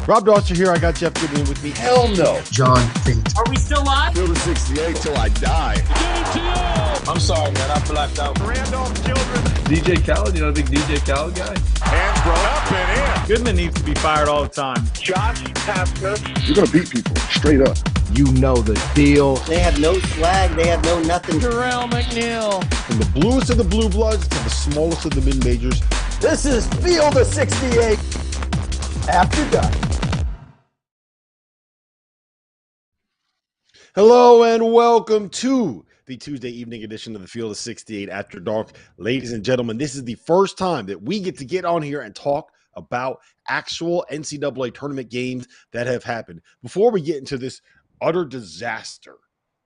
Rob Dauster here. I got Jeff Goodman with me. Hell no. John Fate. Are we still live? Field of 68 till I die. I'm sorry, man. I blacked out. Randolph Children. DJ Khaled, you know the big DJ Khaled guy? Hansbrough up and in. Goodman needs to be fired all the time. Josh Pasco. You're going to beat people straight up. You know the deal. They have no swag. They have no nothing. Terrell McNeil. From the bluest of the blue bloods to the smallest of the mid-majors. This is Field of 68 after dark. Hello and welcome to the Tuesday evening edition of the Field of 68 After Dark. Ladies and gentlemen, this is the first time that we get on here and talk about actual NCAA tournament games that have happened. Before we get into this utter disaster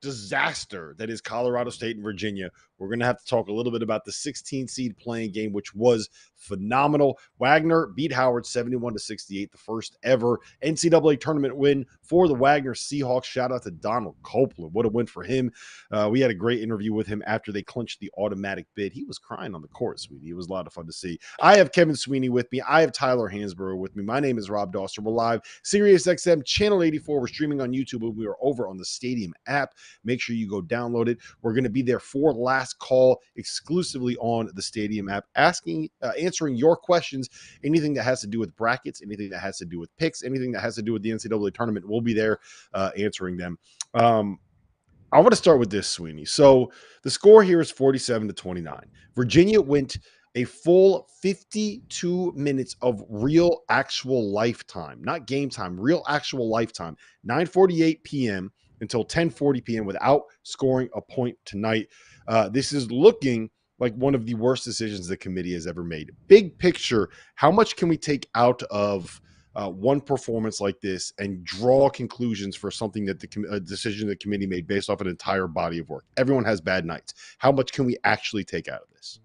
that is Colorado State and Virginia, we're going to have to talk a little bit about the 16 seed playing game, which was phenomenal. Wagner beat Howard 71-68, the first ever NCAA tournament win for the Wagner Seahawks. Shout out to Donald Copeland. What a win for him. We had a great interview with him after they clinched the automatic bid. He was crying on the court, Sweeney. It was a lot of fun to see. I have Kevin Sweeney with me. I have Tyler Hansbrough with me. My name is Rob Dauster. We're live, SiriusXM, Channel 84. We're streaming on YouTube, and we are over on the Stadium app. Make sure you go download it. We're going to be there for last call exclusively on the Stadium app, answering your questions, anything that has to do with brackets, anything that has to do with picks, anything that has to do with the NCAA tournament. We'll be there answering them. I want to start with this, Sweeney. So the score here is 47-29. Virginia went a full 52 minutes of real actual lifetime, not game time, real actual lifetime, 9:48 p.m. until 10:40 p.m. without scoring a point tonight. This is looking like one of the worst decisions the committee has ever made. Big picture, how much can we take out of one performance like this and draw conclusions for something that a decision the committee made based off an entire body of work? Everyone has bad nights. How much can we actually take out of this?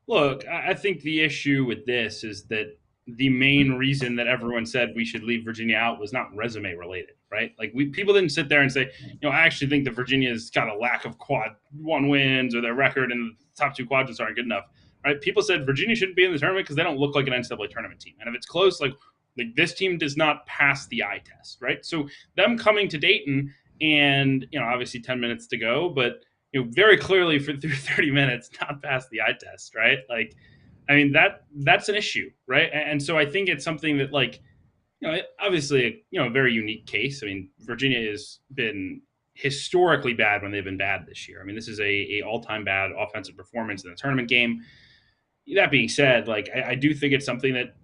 Look, I think the issue with this is that the main reason that everyone said we should leave Virginia out was not resume related, right? Like people didn't sit there and say, I actually think that Virginia's got a lack of quad one wins or their record in the top two quadrants aren't good enough, right? People said Virginia shouldn't be in the tournament because they don't look like an NCAA tournament team. And if it's close, like this team does not pass the eye test, right? So them coming to Dayton and, obviously 10 minutes to go, but, very clearly through 30 minutes, not pass the eye test, right? Like, I mean, that's an issue, right? And so I think it's something that, obviously, a very unique case. I mean, Virginia has been historically bad when they've been bad this year. I mean, this is a all-time bad offensive performance in the tournament game. That being said, I do think it's something that,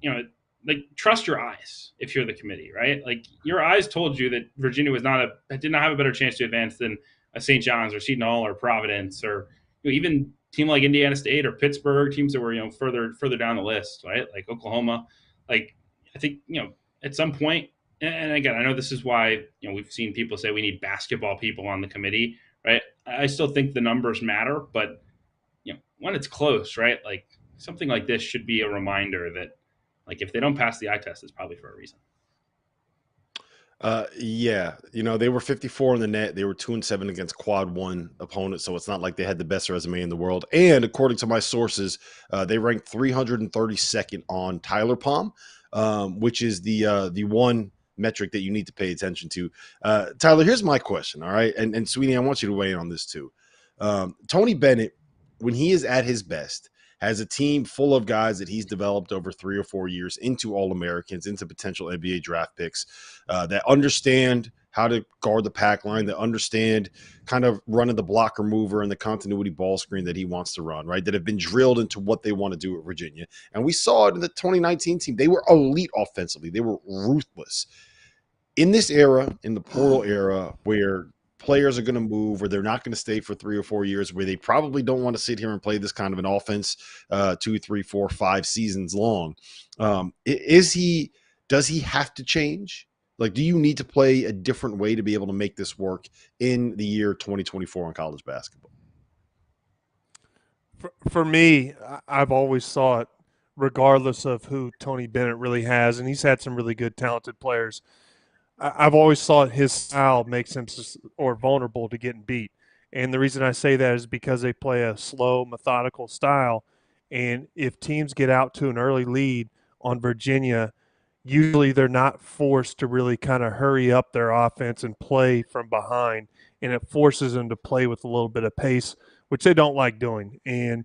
trust your eyes if you're the committee, right? Like, your eyes told you that Virginia did not have a better chance to advance than a St. John's or Seton Hall or Providence or even team like Indiana State or Pittsburgh, teams that were, further down the list, right? Like Oklahoma. Like, I think, at some point, and again, I know this is why, we've seen people say we need basketball people on the committee, right? I still think the numbers matter, but, when it's close, right? Like, something like this should be a reminder that, if they don't pass the eye test, it's probably for a reason. Yeah, they were 54 in the net. They were 2-7 against quad one opponents, so it's not like they had the best resume in the world. And according to my sources, they ranked 332nd on Tyler Palm, which is the one metric that you need to pay attention to. Tyler, here's my question, all right? And Sweeney, I want you to weigh in on this too. Tony Bennett, when he is at his best, has a team full of guys that he's developed over 3 or 4 years into All-Americans, into potential NBA draft picks that understand how to guard the pack line, that understand kind of running the blocker mover and the continuity ball screen that he wants to run, right? That have been drilled into what they want to do at Virginia. And we saw it in the 2019 team. They were elite offensively. They were ruthless. In this era, in the portal era, where players are going to move, or they're not going to stay for 3 or 4 years, where they probably don't want to sit here and play this kind of an offense 2, 3, 4, 5 seasons long. Does he have to change? Like, do you need to play a different way to be able to make this work in the year 2024 in college basketball? For me, I've always saw it, regardless of who Tony Bennett really has, and he's had some really good, talented players. I've always thought his style makes him vulnerable to getting beat. And the reason I say that is because they play a slow, methodical style. And if teams get out to an early lead on Virginia, usually they're not forced to really kind of hurry up their offense and play from behind, and it forces them to play with a little bit of pace, which they don't like doing. And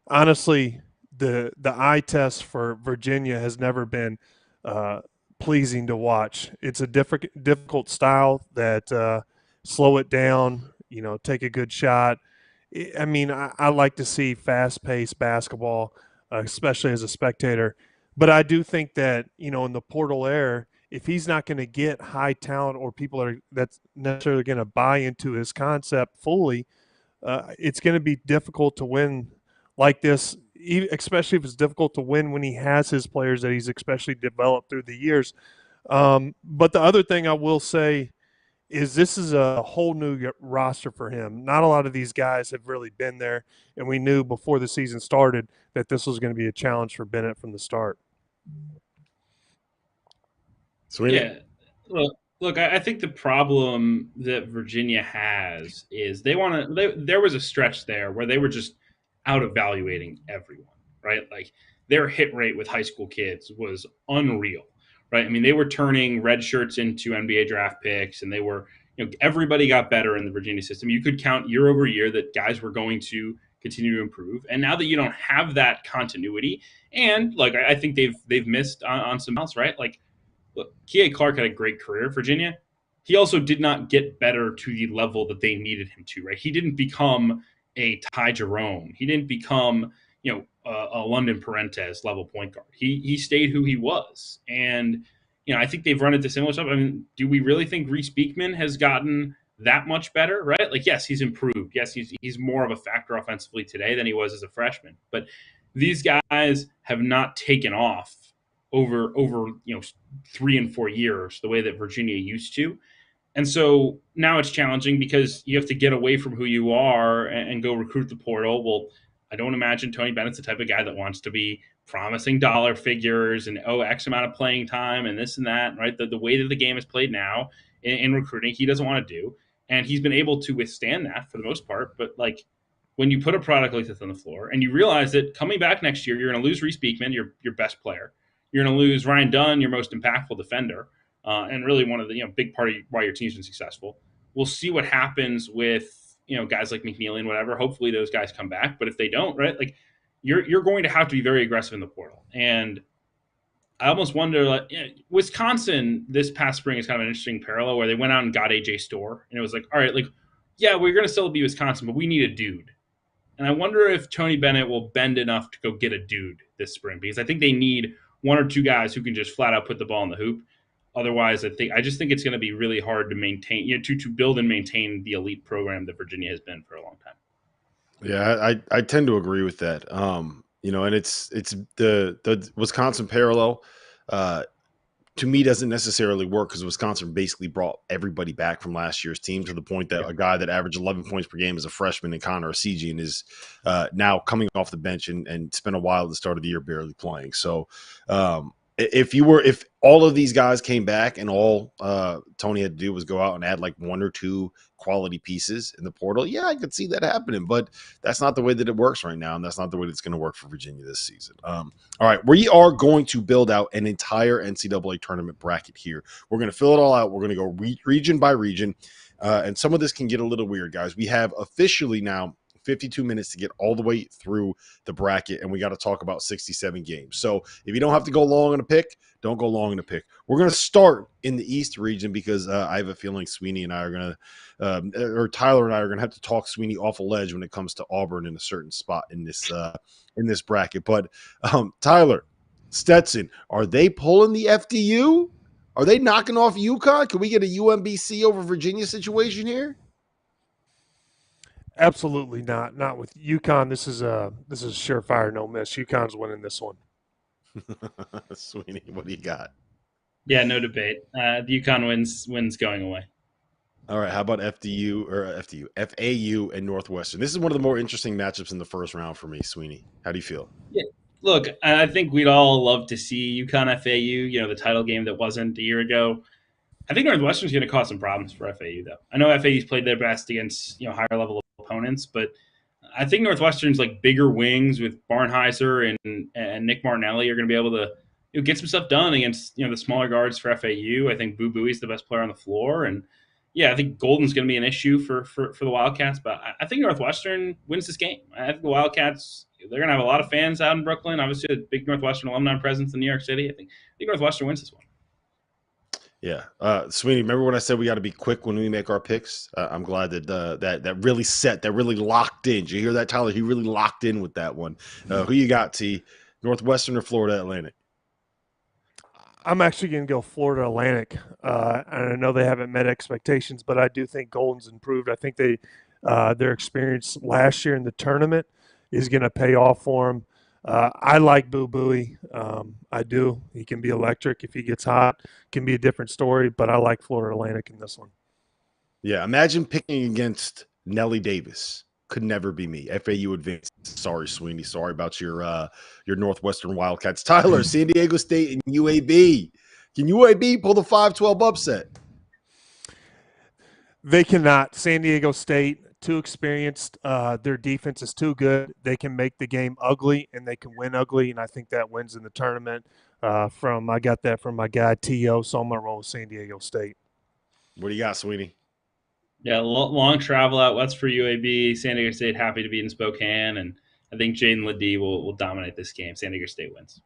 honestly, the eye test for Virginia has never been pleasing to watch. It's a difficult style that slow it down, take a good shot. I mean, I like to see fast-paced basketball, especially as a spectator. But I do think that, in the portal era, if he's not going to get high talent or people that's necessarily going to buy into his concept fully, it's going to be difficult to win like this, especially if it's difficult to win when he has his players that he's especially developed through the years. But the other thing I will say is this is a whole new roster for him. Not a lot of these guys have really been there, and we knew before the season started that this was going to be a challenge for Bennett from the start. Sweeney? Yeah. Look, I think the problem that Virginia has is there was a stretch there where they were just out evaluating everyone, right? Like their hit rate with high school kids was unreal, right? I mean, they were turning red shirts into NBA draft picks, and they were, everybody got better in the Virginia system. You could count year over year that guys were going to continue to improve. And now that you don't have that continuity, and like I think they've missed on some else, right? Like, look, K.A. Clark had a great career at Virginia. He also did not get better to the level that they needed him to, right? He didn't become a Ty Jerome. He didn't become, a London Parentes level point guard. He stayed who he was. And, I think they've run into similar stuff. I mean, do we really think Reese Beekman has gotten that much better, right? Like, yes, he's improved. Yes, he's more of a factor offensively today than he was as a freshman. But these guys have not taken off over 3 and 4 years the way that Virginia used to. And so now it's challenging because you have to get away from who you are and go recruit the portal. Well, I don't imagine Tony Bennett's the type of guy that wants to be promising dollar figures and X amount of playing time and this and that, right? The way that the game is played now in recruiting, he doesn't want to do. And he's been able to withstand that for the most part. But like when you put a product like this on the floor and you realize that coming back next year, you're going to lose Reese Beekman, your best player. You're going to lose Ryan Dunn, your most impactful defender, and really one of the big part of why your team's been successful. We'll see what happens with guys like McNeely and whatever. Hopefully those guys come back, but if they don't, right, like you're going to have to be very aggressive in the portal. And I almost wonder, like Wisconsin this past spring is kind of an interesting parallel where they went out and got AJ Storr, and it was like, all right, like yeah, we're going to still be Wisconsin, but we need a dude. And I wonder if Tony Bennett will bend enough to go get a dude this spring, because I think they need one or two guys who can just flat out put the ball in the hoop. Otherwise, I just think it's going to be really hard to maintain, to build and maintain the elite program that Virginia has been for a long time. Yeah, I tend to agree with that. And it's the Wisconsin parallel. To me, doesn't necessarily work because Wisconsin basically brought everybody back from last year's team to the point that a guy that averaged 11 points per game as a freshman in Connor Esigian is now coming off the bench and spent a while at the start of the year barely playing. So if all of these guys came back and all Tony had to do was go out and add like one or two quality pieces in the portal, yeah, I could see that happening, but that's not the way that it works right now, and that's not the way that's going to work for Virginia this season. All right, we are going to build out an entire NCAA tournament bracket here. We're going to fill it all out. We're going to go region by region, and some of this can get a little weird, guys. We have officially now 52 minutes to get all the way through the bracket, and we got to talk about 67 games. So if you don't have to go long on a pick, don't go long on a pick. We're going to start in the East region because I have a feeling Sweeney and I are going to, or Tyler and I are going to have to talk Sweeney off a ledge when it comes to Auburn in a certain spot in this bracket. But Tyler, Stetson, are they pulling the FDU? Are they knocking off UConn? Can we get a UMBC over Virginia situation here? Absolutely not. Not with UConn. This is surefire no miss. UConn's winning this one. Sweeney, what do you got? Yeah, no debate. The UConn wins going away. All right, how about FAU and Northwestern? This is one of the more interesting matchups in the first round for me, Sweeney. How do you feel? Yeah, look, I think we'd all love to see UConn FAU, the title game that wasn't a year ago. I think Northwestern's going to cause some problems for FAU, though. I know FAU's played their best against higher level opponents, but I think Northwestern's like bigger wings with Barnheiser and Nick Martinelli are going to be able to get some stuff done against the smaller guards for FAU. I think Boo Buie's the best player on the floor, and yeah, I think Golden's going to be an issue for the Wildcats. But I think Northwestern wins this game. I think the Wildcats, they're going to have a lot of fans out in Brooklyn. Obviously, a big Northwestern alumni presence in New York City. I think Northwestern wins this one. Yeah, Sweeney. Remember when I said we got to be quick when we make our picks? I'm glad that that really locked in. Did you hear that, Tyler? He really locked in with that one. Who you got, T? Northwestern or Florida Atlantic? I'm actually going to go Florida Atlantic. And I know they haven't met expectations, but I do think Golden's improved. I think their experience last year in the tournament is going to pay off for them. I like Boo Buie. I do. He can be electric if he gets hot. Can be a different story, but I like Florida Atlantic in this one. Yeah, imagine picking against Nellie Davis. Could never be me. FAU advanced. Sorry, Sweeney. Sorry about your Northwestern Wildcats. Tyler, San Diego State and UAB. Can UAB pull the 5-12 upset? They cannot. San Diego State, too experienced. Their defense is too good. They can make the game ugly, and they can win ugly, and I think that wins in the tournament. I got that from my guy T.O., so I'm going to roll with San Diego State. What do you got, Sweeney? Yeah, long travel out west for UAB. San Diego State happy to be in Spokane, and I think Jaden Ledee will dominate this game. San Diego State wins.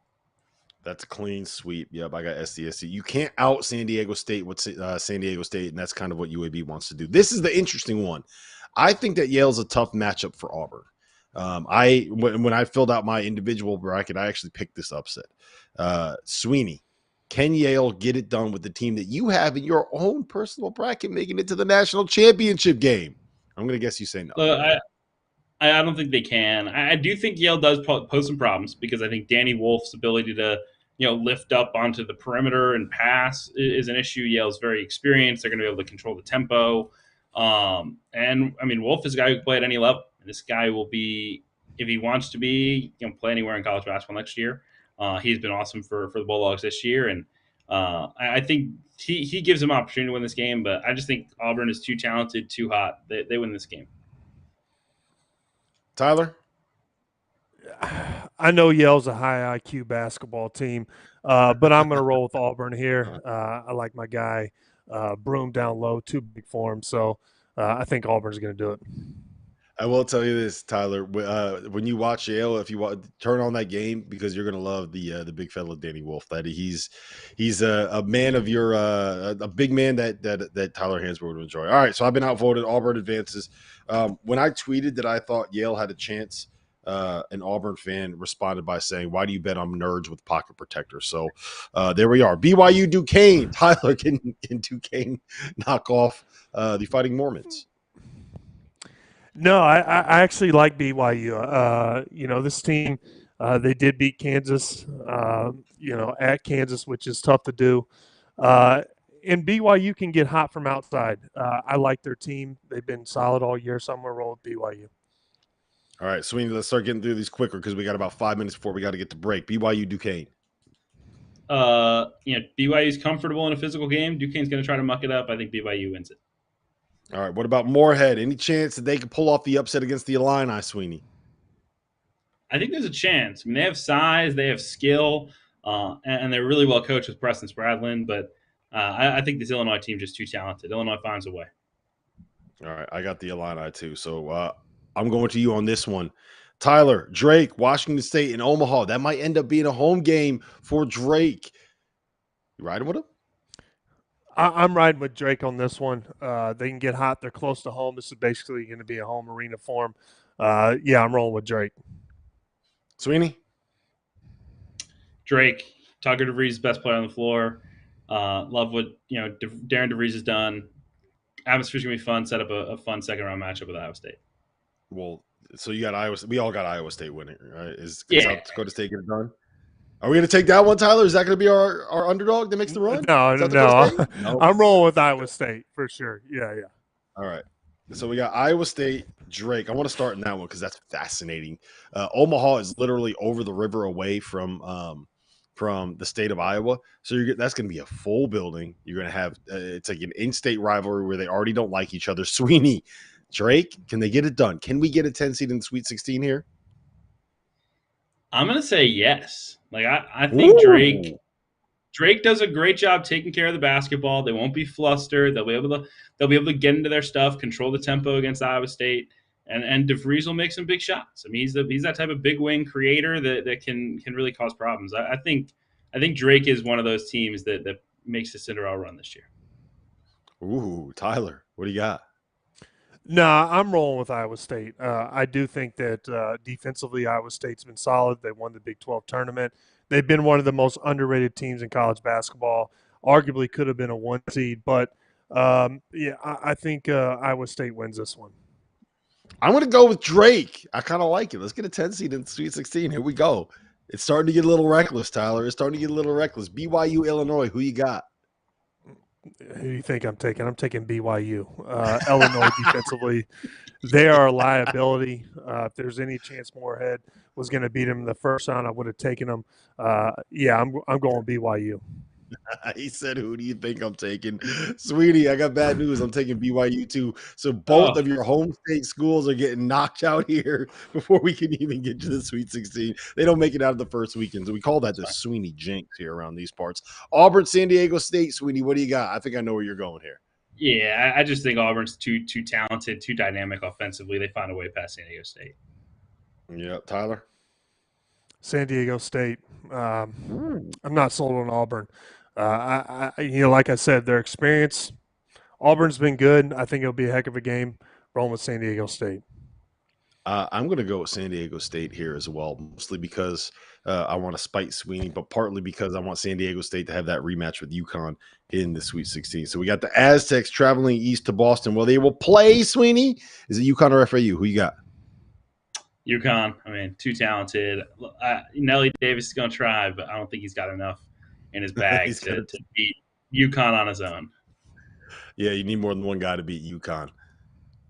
That's a clean sweep. Yep, I got SDSU. You can't out San Diego State with San Diego State, and that's kind of what UAB wants to do. This is the interesting one. I think that Yale's a tough matchup for Auburn. When I filled out my individual bracket, I actually picked this upset. Sweeney, can Yale get it done with the team that you have in your own personal bracket making it to the national championship game? I'm going to guess you say no. I don't think they can. I do think Yale does pose some problems because I think Danny Wolf's ability to lift up onto the perimeter and pass is an issue. Yale's very experienced. They're going to be able to control the tempo. And I mean, Wolf is a guy who can play at any level. And this guy will be, if he wants to be, play anywhere in college basketball next year. He's been awesome for the Bulldogs this year, and I think he gives them opportunity to win this game. But I just think Auburn is too talented, too hot. They win this game. Tyler, I know Yale's a high IQ basketball team, but I'm going to roll with Auburn here. I like my guy Broom down low, too big for him, so I think Auburn's going to do it. I will tell you this, Tyler. When you watch Yale, if you turn on that game, because you're going to love the big fella Danny Wolf. That he's a man of your a big man that Tyler Hansbrough would enjoy. All right, so I've been outvoted. Auburn advances. When I tweeted that I thought Yale had a chance, an Auburn fan responded by saying, "Why do you bet on nerds with pocket protectors?" So there we are. BYU Duquesne. Tyler, can Duquesne knock off the Fighting Mormons? No, I actually like BYU. This team, they did beat Kansas, at Kansas, which is tough to do. And BYU can get hot from outside. I like their team. They've been solid all year, so I'm going to roll with BYU. All right, Sweeney, let's start getting through these quicker because we got about 5 minutes before we got to get to break. BYU Duquesne. BYU's comfortable in a physical game. Duquesne's going to try to muck it up. I think BYU wins it. All right, what about Moorhead? Any chance that they could pull off the upset against the Illini, Sweeney? I think there's a chance. I mean, they have size, they have skill, and they're really well coached with Preston Spradlin. But I think this Illinois team is just too talented. Illinois finds a way. All right, I got the Illini too. So I'm going to you on this one. Tyler, Drake, Washington State, and Omaha. That might end up being a home game for Drake. You riding with him? I'm riding with Drake on this one. They can get hot. They're close to home. This is basically going to be a home arena for them. I'm rolling with Drake. Sweeney? Drake. Tucker DeVries is best player on the floor. Love what Darren DeVries has done. Atmosphere's going to be fun. Set up a fun second-round matchup with Iowa State. Well, so you got Iowa. We all got Iowa State winning, right? Yeah. South Dakota State get it done? Are we going to take that one, Tyler? Is that going to be our underdog that makes the run? No. I'm rolling with Iowa State for sure. Yeah. All right. So we got Iowa State, Drake. I want to start in that one because that's fascinating. Omaha is literally over the river away from the state of Iowa. So that's going to be a full building. You're going to have it's like an in-state rivalry where they already don't like each other. Sweeney, Drake, can they get it done? Can we get a 10 seed in the Sweet 16 here? I'm gonna say yes. Like I think Drake does a great job taking care of the basketball. They won't be flustered. They'll be able to get into their stuff, control the tempo against Iowa State, and DeVries will make some big shots. I mean, he's that type of big wing creator that can really cause problems. I think Drake is one of those teams that makes the Cinderella run this year. Ooh, Tyler, what do you got? Nah, I'm rolling with Iowa State. I do think that defensively, Iowa State's been solid. They won the Big 12 tournament. They've been one of the most underrated teams in college basketball. Arguably could have been a 1 seed, but I think Iowa State wins this one. I'm going to go with Drake. I kind of like it. Let's get a 10 seed in the Sweet 16. Here we go. It's starting to get a little reckless, Tyler. It's starting to get a little reckless. BYU, Illinois, who you got? Who do you think I'm taking? I'm taking BYU. Illinois defensively, they are a liability. If there's any chance Moorhead was going to beat him in the first round, I would have taken him. I'm going BYU. He said, who do you think I'm taking? Sweetie, I got bad news. I'm taking BYU too. So both of your home state schools are getting knocked out here before we can even get to the Sweet 16. They don't make it out of the first weekend. So we call that the Sweeney jinx here around these parts. Auburn, San Diego State, Sweeney, what do you got? I think I know where you're going here. Yeah, I just think Auburn's too talented, too dynamic offensively. They find a way past San Diego State. Yeah, Tyler? San Diego State. I'm not sold on Auburn. Like I said, their experience, Auburn's been good. I think it'll be a heck of a game. Rolling with San Diego State. I'm going to go with San Diego State here as well, mostly because I want to spite Sweeney, but partly because I want San Diego State to have that rematch with UConn in the Sweet 16. So we got the Aztecs traveling east to Boston. Well, they will play, Sweeney. Is it UConn or FAU? Who you got? UConn. I mean, too talented. Nelly Davis is going to try, but I don't think he's got enough in his bag to beat UConn on his own. Yeah, you need more than one guy to beat UConn.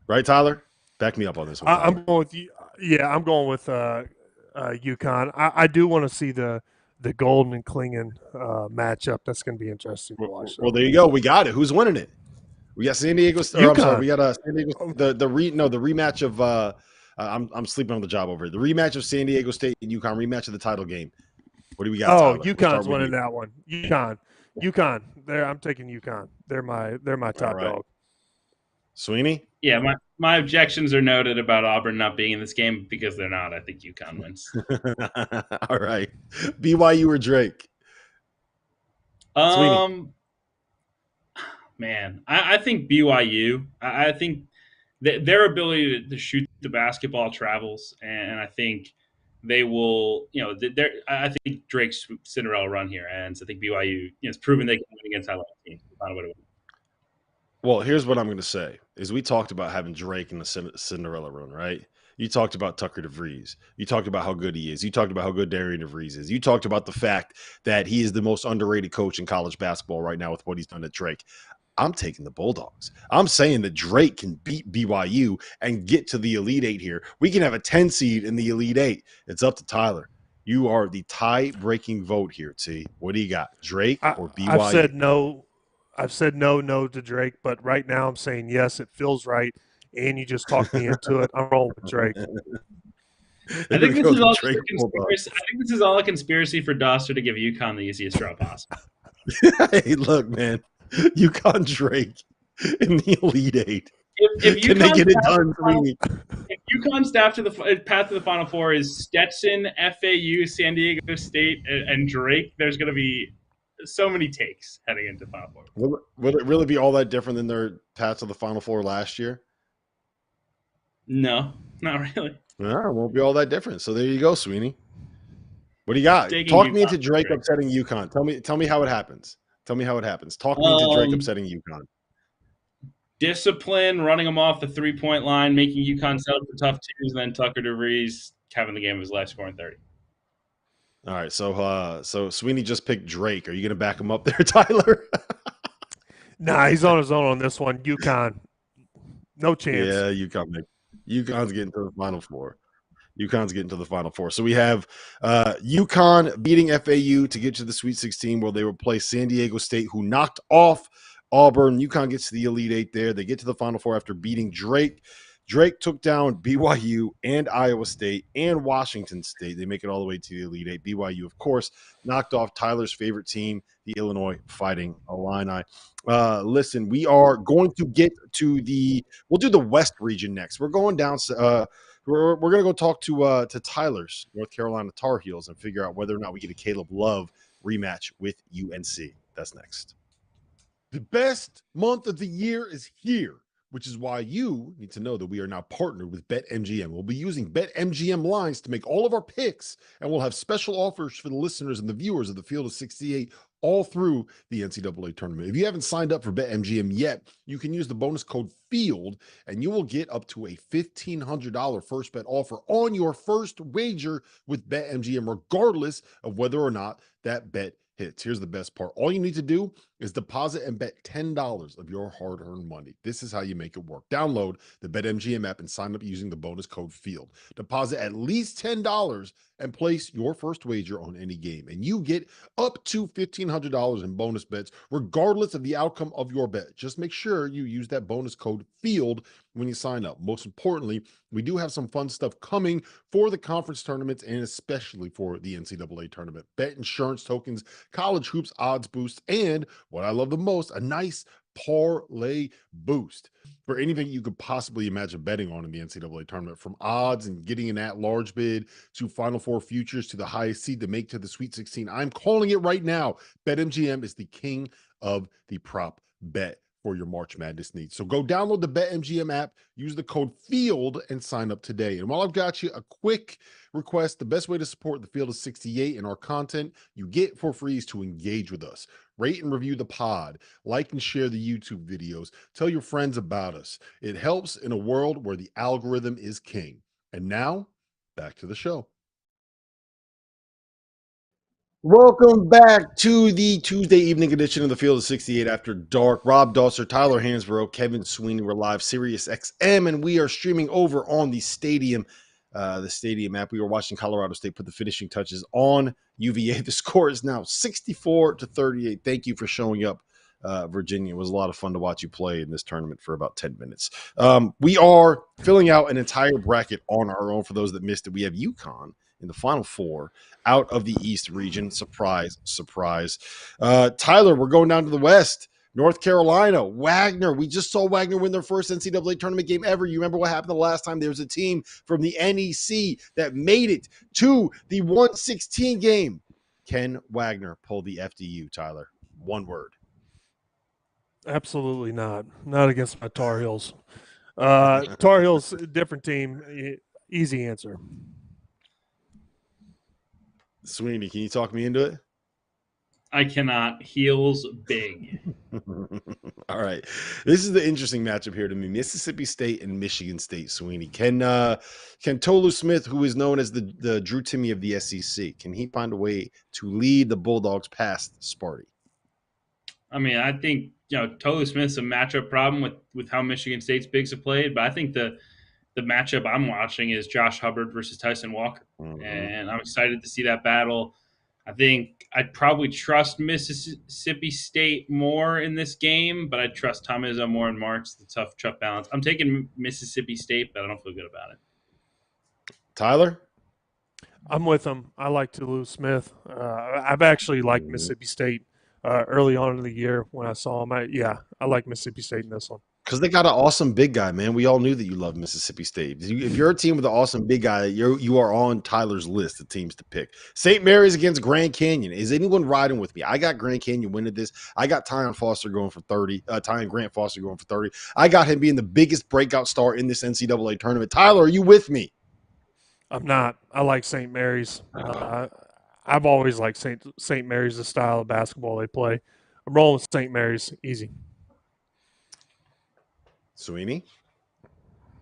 Right, Tyler? Back me up on this one. I'm going with you. Yeah, I'm going with UConn. I do want to see the Golden and Klingon matchup. That's going to be interesting to watch. Well, there you go. We got it. Who's winning it? We got San Diego. I'm sorry. We got San Diego. The rematch of. I'm sleeping on the job over here. The rematch of San Diego State and UConn, rematch of the title game. What do we got? Oh, UConn's winning that one. UConn. There, I'm taking UConn. They're my top dog. Sweeney? Yeah, my objections are noted about Auburn not being in this game because they're not. I think UConn wins. All right. BYU or Drake? Man, I think BYU. I think their ability to shoot the basketball travels, and I think they will. I think Drake's Cinderella run here ends. I think BYU has proven they can win against high-level teams. Well, here's what I'm going to say: is we talked about having Drake in the Cinderella run, right? You talked about Tucker DeVries. You talked about how good he is. You talked about how good Darian DeVries is. You talked about the fact that he is the most underrated coach in college basketball right now with what he's done at Drake. I'm taking the Bulldogs. I'm saying that Drake can beat BYU and get to the Elite Eight here. We can have a 10 seed in the Elite Eight. It's up to Tyler. You are the tie-breaking vote here, T. What do you got, Drake or BYU? I've said no to Drake, but right now I'm saying yes. It feels right, and you just talked me into it. I'm rolling with Drake. I think this is all a conspiracy for Dauster to give UConn the easiest draw possible. Hey, look, man. UConn Drake in the Elite Eight. If Can they get it done? If UConn's path to the Final Four is Stetson, FAU, San Diego State, and Drake, there's going to be so many takes heading into Final Four. Will it really be all that different than their path to the Final Four last year? No, not really. No, it won't be all that different. So there you go, Sweeney. What do you got? Talk me into Drake upsetting UConn. Tell me how it happens. Tell me how it happens. Talk me into Drake upsetting UConn. Discipline, running them off the three-point line, making UConn settle for tough twos, and then Tucker DeVries having the game of his life, scoring 30. All right, so Sweeney just picked Drake. Are you going to back him up there, Tyler? Nah, he's on his own on this one. UConn, no chance. Yeah, UConn's getting to the Final Four. UConn's getting to the Final Four. So we have UConn beating FAU to get to the Sweet 16, where they will play San Diego State, who knocked off Auburn. UConn gets to the Elite Eight there. They get to the Final Four after beating Drake. Drake took down BYU and Iowa State and Washington State. They make it all the way to the Elite Eight. BYU, of course, knocked off Tyler's favorite team, the Illinois Fighting Illini. Listen, we are going to get to we'll do the West region next. We're going down. We're going to go talk to Tyler's North Carolina Tar Heels and figure out whether or not we get a Caleb Love rematch with UNC. That's next. The best month of the year is here, which is why you need to know that we are now partnered with BetMGM. We'll be using BetMGM lines to make all of our picks, and we'll have special offers for the listeners and the viewers of the Field of 68 all through the NCAA tournament. If you haven't signed up for BetMGM yet, you can use the bonus code FIELD, and you will get up to a $1,500 first bet offer on your first wager with BetMGM, regardless of whether or not that bet hits. Here's the best part. All you need to do is deposit and bet $10 of your hard-earned money. This is how you make it work. Download the BetMGM app and sign up using the bonus code FIELD. Deposit at least $10 and place your first wager on any game, and you get up to $1,500 in bonus bets, regardless of the outcome of your bet. Just make sure you use that bonus code FIELD when you sign up. Most importantly, we do have some fun stuff coming for the conference tournaments and especially for the NCAA tournament. Bet insurance tokens, college hoops odds boost, and what I love the most, a nice parlay boost for anything you could possibly imagine betting on in the NCAA tournament, from odds and getting an at-large bid to Final Four futures to the highest seed to make to the Sweet 16. I'm calling it right now. BetMGM is the king of the prop bet for your March Madness needs. So go download the BetMGM app, use the code FIELD, and sign up today. And while I've got you, a quick request: the best way to support the Field of 68 and our content you get for free is to engage with us. Rate and review the pod, like and share the YouTube videos, tell your friends about us. It helps in a world where the algorithm is king. And now, back to the show. Welcome back to the Tuesday evening edition of the Field of 68 After Dark. Rob Dauster, Tyler Hansbrough, Kevin Sweeney. We're live, Sirius XM, and we are streaming over on the Stadium app. We were watching Colorado State put the finishing touches on UVA. The score is now 64-38. Thank you for showing up, Virginia. It was a lot of fun to watch you play in this tournament for about 10 minutes. We are filling out an entire bracket on our own. For those that missed it, we have UConn in the Final Four out of the East region. Surprise, surprise. Tyler, we're going down to the West. North Carolina, Wagner. We just saw Wagner win their first NCAA tournament game ever. You remember what happened the last time? There was a team from the NEC that made it to the 116 game. Can Wagner pull the FDU, Tyler? One word. Absolutely not. Not against my Tar Heels. Tar Heels, different team. Easy answer. Sweeney, can you talk me into it? I cannot. Heels big. All right. This is the interesting matchup here to me. Mississippi State and Michigan State, Sweeney. Can Tolu Smith, who is known as the Drew Timme of the SEC, can he find a way to lead the Bulldogs past Sparty? I mean, I think, Tolu Smith's a matchup problem with how Michigan State's bigs have played, but I think the matchup I'm watching is Josh Hubbard versus Tyson Walker. Mm-hmm. And I'm excited to see that battle. I think I'd probably trust Mississippi State more in this game, but I trust Tom Izzo more in Marks. The tough balance. I'm taking Mississippi State, but I don't feel good about it. Tyler? I'm with him. I like Tolu Smith. I've actually liked Mississippi State early on in the year when I saw him. I like Mississippi State in this one. Because they got an awesome big guy, man. We all knew that you love Mississippi State. If you're a team with an awesome big guy, you are on Tyler's list of teams to pick. St. Mary's against Grand Canyon. Is anyone riding with me? I got Grand Canyon winning this. I got Tyon Foster going for 30. Tyon Grant Foster going for 30. I got him being the biggest breakout star in this NCAA tournament. Tyler, are you with me? I'm not. I like St. Mary's. I've always liked St. Mary's, the style of basketball they play. I'm rolling with St. Mary's. Easy. Sweeney?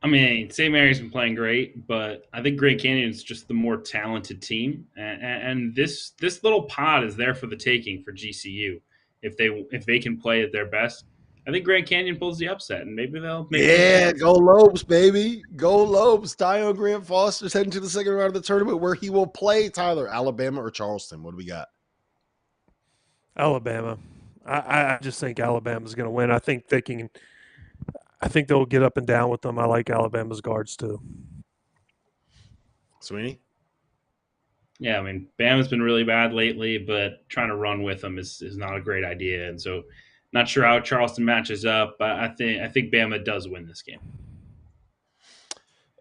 I mean, St. Mary's been playing great, but I think Grand Canyon is just the more talented team. And this little pod is there for the taking for GCU. If they can play at their best, I think Grand Canyon pulls the upset, and maybe they'll make it. Go Lobes, baby. Go Lobes. Tyon Grant Foster's heading to the second round of the tournament where he will play, Tyler. Alabama or Charleston? What do we got? Alabama. I just think Alabama's going to win. I think they can – I think they'll get up and down with them. I like Alabama's guards too. Sweeney? Yeah, I mean, Bama's been really bad lately, but trying to run with them is not a great idea. And so, not sure how Charleston matches up, but I think Bama does win this game.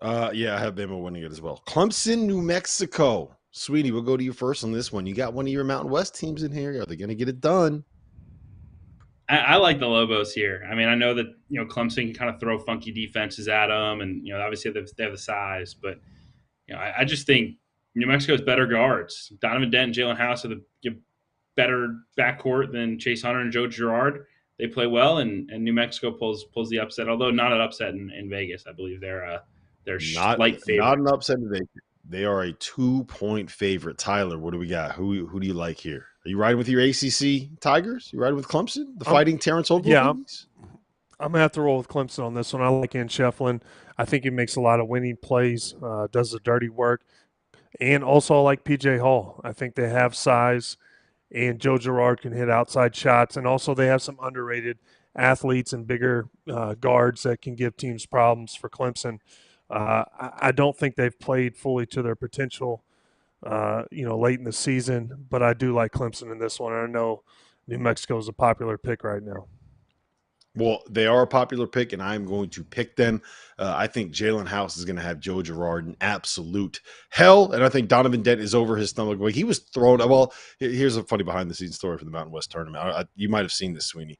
Yeah, I have Bama winning it as well. Clemson, New Mexico. Sweetie, we'll go to you first on this one. You got one of your Mountain West teams in here. Are they going to get it done? I like the Lobos here. I mean, I know that Clemson can kind of throw funky defenses at them, and obviously they have the size, but I just think New Mexico's better guards. Donovan Dent and Jalen House are the better backcourt than Chase Hunter and Joe Girard. They play well, and New Mexico pulls the upset. Although not an upset in Vegas, I believe they're slight favorite. Not an upset in Vegas. They are a 2-point favorite. Tyler, what do we got? Who do you like here? Are you riding with your ACC Tigers? You riding with Clemson, the Fighting Terrence Oldham? Yeah, I'm gonna have to roll with Clemson on this one. I like Ian Shefflin. I think he makes a lot of winning plays, does the dirty work, and also I like PJ Hall. I think they have size, and Joe Girard can hit outside shots, and also they have some underrated athletes and bigger guards that can give teams problems for Clemson. I don't think they've played fully to their potential, late in the season, but I do like Clemson in this one. I know New Mexico is a popular pick right now. Well, they are a popular pick, and I'm going to pick them. I think Jalen House is going to have Joe Girard in absolute hell, and I think Donovan Dent is over his stomach. He was thrown. Well, here's a funny behind-the-scenes story for the Mountain West tournament. You might have seen this, Sweeney.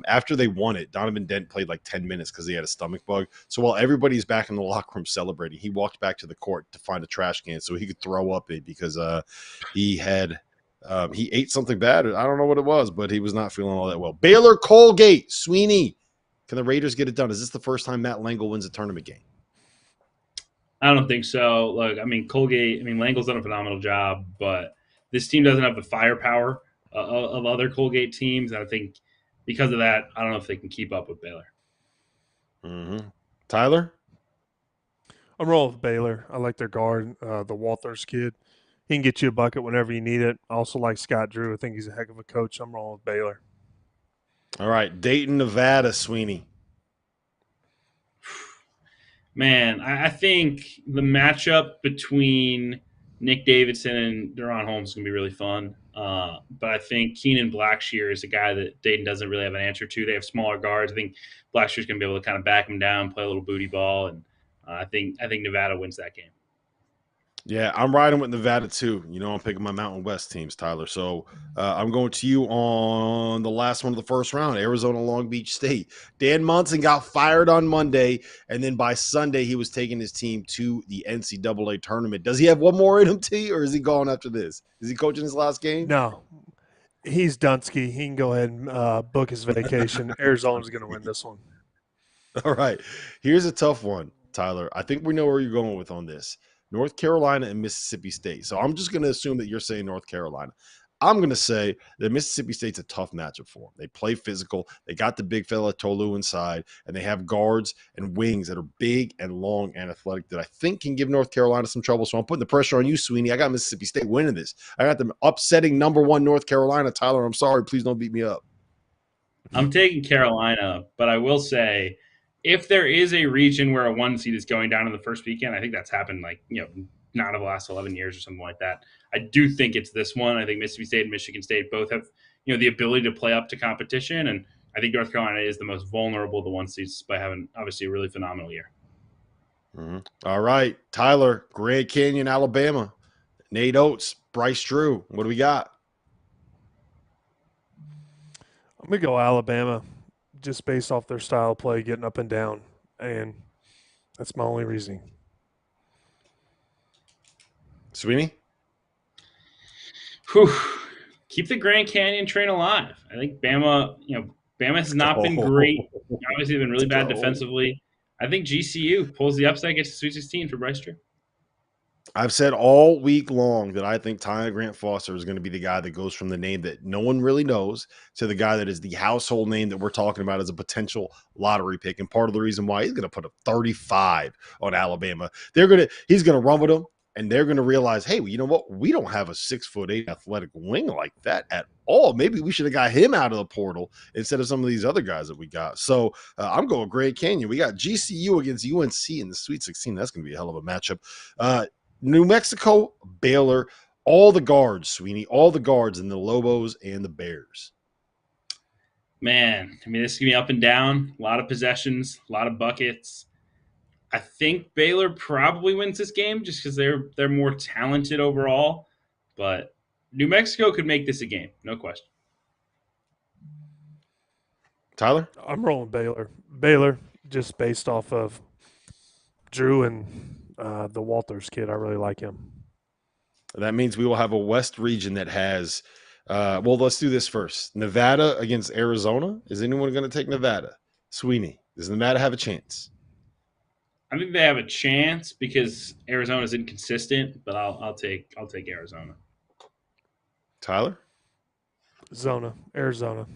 After they won it, Donovan Dent played like 10 minutes because he had a stomach bug. So while everybody's back in the locker room celebrating, he walked back to the court to find a trash can so he could throw up it because he had – he ate something bad. I don't know what it was, but he was not feeling all that well. Baylor Colgate, Sweeney. Can the Raiders get it done? Is this the first time Matt Langle wins a tournament game? I don't think so. Look, I mean, Langle's done a phenomenal job, but this team doesn't have the firepower of other Colgate teams. And I think because of that, I don't know if they can keep up with Baylor. Mm-hmm. Tyler? I'm rolling with Baylor. I like their guard, the Walters kid. He can get you a bucket whenever you need it. I also like Scott Drew. I think he's a heck of a coach. I'm rolling with Baylor. All right, Dayton, Nevada, Sweeney. Man, I think the matchup between Nick Davidson and Deron Holmes is going to be really fun. But I think Keenan Blackshear is a guy that Dayton doesn't really have an answer to. They have smaller guards. I think Blackshear's going to be able to kind of back him down, play a little booty ball, and I think Nevada wins that game. Yeah, I'm riding with Nevada too. I'm picking my Mountain West teams, Tyler. So I'm going to you on the last one of the first round, Arizona Long Beach State. Dan Munson got fired on Monday, and then by Sunday he was taking his team to the NCAA tournament. Does he have one more in him, T, or is he gone after this? Is he coaching his last game? No. He's Dunsky. He can go ahead and book his vacation. Arizona's going to win this one. All right. Here's a tough one, Tyler. I think we know where you're going with on this. North Carolina and Mississippi State. So I'm just going to assume that you're saying North Carolina. I'm going to say that Mississippi State's a tough matchup for them. They play physical. They got the big fella Tolu inside, and they have guards and wings that are big and long and athletic that I think can give North Carolina some trouble. So I'm putting the pressure on you, Sweeney. I got Mississippi State winning this. I got them upsetting number 1 North Carolina. Tyler, I'm sorry. Please don't beat me up. I'm taking Carolina, but I will say – if there is a region where a 1 seed is going down in the first weekend, I think that's happened 9 of the last 11 years or something like that. I do think it's this one. I think Mississippi State and Michigan State both have, the ability to play up to competition. And I think North Carolina is the most vulnerable to 1 seeds by having obviously a really phenomenal year. Mm-hmm. All right, Tyler, Grand Canyon, Alabama, Nate Oates, Bryce Drew. What do we got? I'm going to go Alabama. Just based off their style of play, getting up and down. And that's my only reasoning. Sweeney? Whew. Keep the Grand Canyon train alive. I think Bama has not been great. Obviously, they've been really bad defensively. I think GCU pulls the upside, gets to Sweet 16 for Bryce Drew. I've said all week long that I think Ty Grant Foster is going to be the guy that goes from the name that no one really knows to the guy that is the household name that we're talking about as a potential lottery pick. And part of the reason why he's going to put up 35 on Alabama, he's going to run with them. and they're going to realize, hey, well, you know what? We don't have a 6'8" athletic wing like that at all. Maybe we should have got him out of the portal instead of some of these other guys that we got. So I'm going Grand Canyon. We got GCU against UNC in the Sweet 16. That's going to be a hell of a matchup. New Mexico, Baylor, all the guards, Sweeney, all the guards in the Lobos and the Bears. Man, I mean, this is going to be up and down. A lot of possessions, a lot of buckets. I think Baylor probably wins this game just because they're more talented overall. But New Mexico could make this a game, no question. Tyler? I'm rolling Baylor. Baylor, just based off of Drew and the Walters kid. I really like him. That means we will have a West region that has well, let's do this first. Nevada against Arizona. Is anyone going to take Nevada? Sweeney, does Nevada have a chance? I think they have a chance because Arizona's inconsistent, but I'll take Arizona. Tyler? Arizona.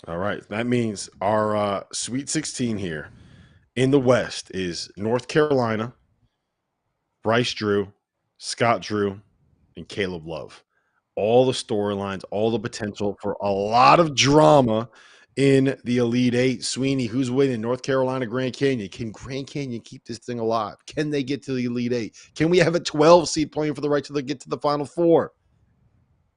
All right. That means our Sweet 16 here in the West is North Carolina, Bryce Drew, Scott Drew, and Caleb Love. All the storylines, all the potential for a lot of drama in the Elite Eight. Sweeney, who's winning? North Carolina, Grand Canyon. Can Grand Canyon keep this thing alive? Can they get to the Elite Eight? Can we have a 12 seed playing for the right to get to the Final Four?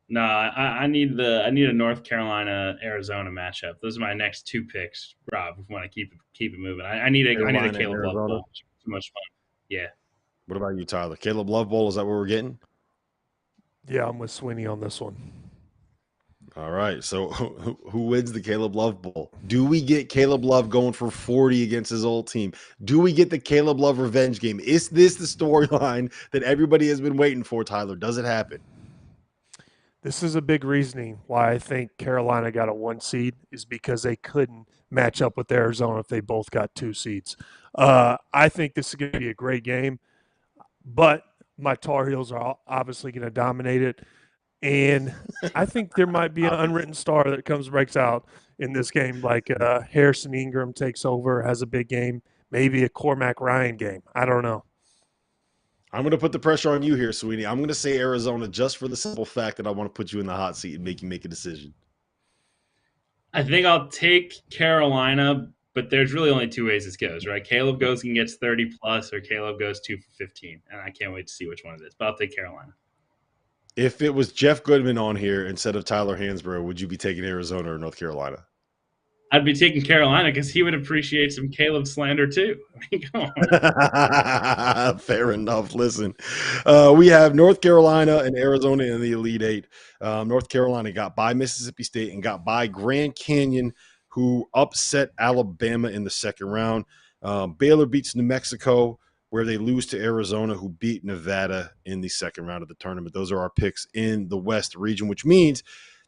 No, I need a North Carolina Arizona matchup. Those are my next two picks, Rob. If we want to keep it moving, I need a Caleb Love Bowl. Too much fun. Yeah. What about you, Tyler? Caleb Love Bowl, is that what we're getting? Yeah, I'm with Sweeney on this one. All right. So who wins the Caleb Love Bowl? Do we get Caleb Love going for 40 against his old team? Do we get the Caleb Love revenge game? Is this the storyline that everybody has been waiting for, Tyler? Does it happen? This is a big reasoning why I think Carolina got a 1 seed is because they couldn't match up with Arizona if they both got 2 seeds. I think this is going to be a great game, but my Tar Heels are obviously going to dominate it. And I think there might be an unwritten star that breaks out in this game, like Harrison Ingram takes over, has a big game, maybe a Cormac Ryan game. I don't know. I'm going to put the pressure on you here, Sweeney. I'm going to say Arizona just for the simple fact that I want to put you in the hot seat and make you make a decision. I think I'll take Carolina, but there's really only 2 ways this goes, right? Caleb goes and gets 30 plus, or Caleb goes 2 for 15, and I can't wait to see which one it is. But I'll take Carolina. If it was Jeff Goodman on here instead of Tyler Hansbrough, would you be taking Arizona or North Carolina? I'd be taking Carolina because he would appreciate some Caleb slander too. I mean, come on. Fair enough. Listen, we have North Carolina and Arizona in the Elite Eight. North Carolina got by Mississippi State and got by Grand Canyon, who upset Alabama in the second round. Baylor beats New Mexico, where they lose to Arizona, who beat Nevada in the second round of the tournament. Those are our picks in the West region, which means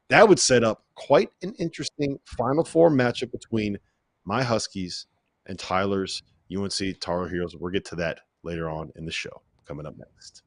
that would set up quite an interesting Final Four matchup between my Huskies and Tyler's UNC Tar Heels. We'll get to that later on in the show. Coming up next.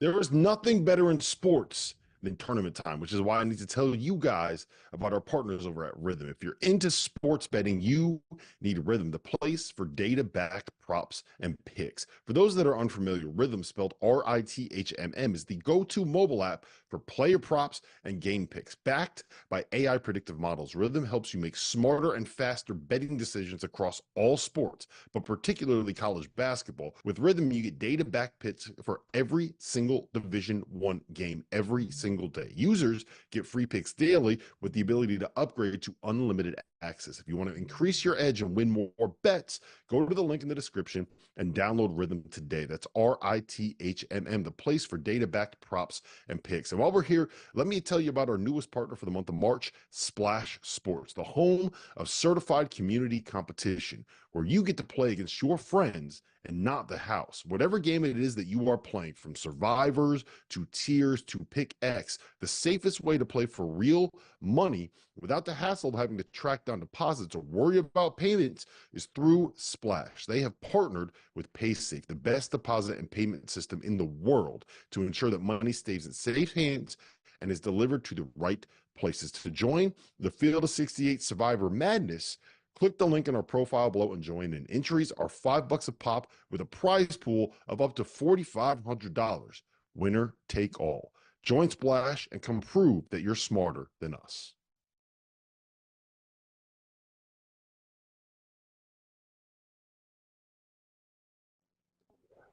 There is nothing better in sports than tournament time, which is why I need to tell you guys about our partners over at Rhythm. If you're into sports betting, you need Rhythm, the place for data-backed props and picks. For those that are unfamiliar, Rhythm, spelled RITHMM, is the go-to mobile app for player props and game picks. Backed by AI predictive models, Rhythm helps you make smarter and faster betting decisions across all sports, but particularly college basketball. With Rhythm, you get data-backed picks for every single Division I game, every single day. Users get free picks daily with the ability to upgrade to unlimited access. If you want to increase your edge and win more bets, go to the link in the description and download Rhythm today. That's RITHMM, the place for data-backed props and picks. And while we're here, let me tell you about our newest partner for the month of March, SplashSports, the home of certified community competition, where you get to play against your friends and not the house. Whatever game it is that you are playing, from survivors to tiers to pick X, the safest way to play for real money without the hassle of having to track down deposits or worry about payments is through Splash. They have partnered with PaySafe, the best deposit and payment system in the world, to ensure that money stays in safe hands and is delivered to the right places. To join the Field of 68 Survivor Madness, Click the link in our profile below and join in. Entries are $5 a pop with a prize pool of up to $4,500. Winner take all. Join Splash and come prove that you're smarter than us.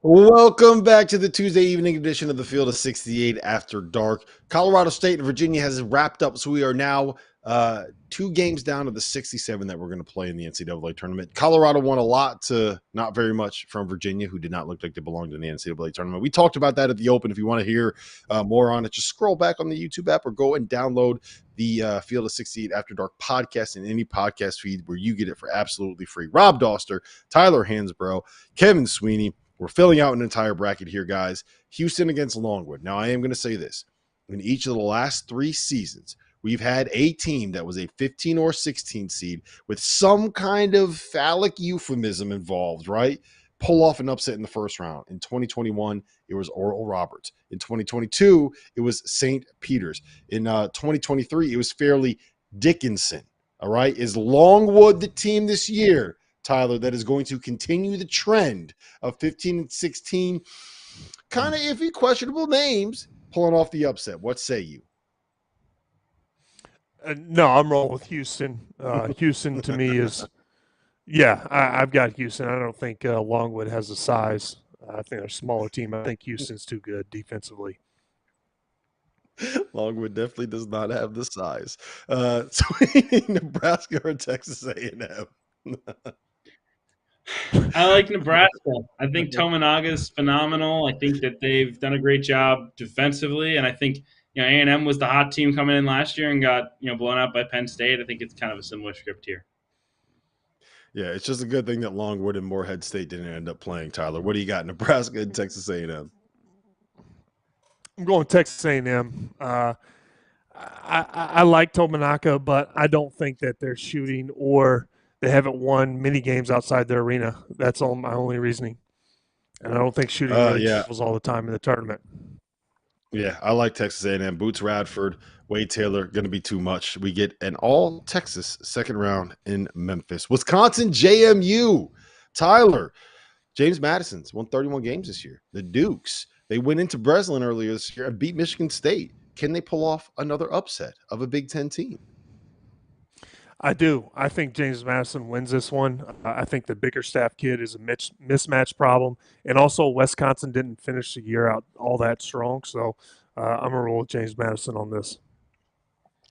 Welcome back to the Tuesday evening edition of the Field of 68 After Dark. Colorado State and Virginia has wrapped up, so we are now 2 games down to the 67 that we're going to play in the NCAA tournament. Colorado won a lot to not very much from Virginia, who did not look like they belonged in the NCAA tournament. We talked about that at the Open. If you want to hear more on it, just scroll back on the YouTube app or go and download the Field of 68 After Dark podcast in any podcast feed where you get it for absolutely free. Rob Dauster, Tyler Hansbrough, Kevin Sweeney. We're filling out an entire bracket here, guys. Houston against Longwood. Now, I am going to say this. In each of the last 3 seasons, we've had a team that was a 15 or 16 seed with some kind of phallic euphemism involved, right? Pull off an upset in the first round. In 2021, it was Oral Roberts. In 2022, it was St. Peter's. In 2023, it was Fairleigh Dickinson. All right? Is Longwood the team this year, Tyler, that is going to continue the trend of 15 and 16, kind of iffy, questionable names, pulling off the upset? What say you? No, I'm rolling with Houston. Houston to me is, I've got Houston. I don't think Longwood has the size. I think they're a smaller team. I think Houston's too good defensively. Longwood definitely does not have the size. So Nebraska or Texas A&M? I like Nebraska. I think Tominaga is phenomenal. I think that they've done a great job defensively, and I think A&M was the hot team coming in last year and got blown out by Penn State. I think it's kind of a similar script here. Yeah, it's just a good thing that Longwood and Morehead State didn't end up playing. Tyler, what do you got? Nebraska and Texas A&M. I'm going Texas A&M. I like Tominaga, but I don't think that they're shooting or they haven't won many games outside their arena. That's all my only reasoning. And I don't think shooting really equals all the time in the tournament. Yeah, I like Texas A&M. Boots Radford, Wade Taylor, going to be too much. We get an all-Texas second round in Memphis. Wisconsin, JMU. Tyler, James Madison's won 31 games this year. The Dukes, they went into Breslin earlier this year and beat Michigan State. Can they pull off another upset of a Big Ten team? I do. I think James Madison wins this one. I think the Bickerstaff kid is a mismatch problem. And also, Wisconsin didn't finish the year out all that strong. So I'm going to roll with James Madison on this.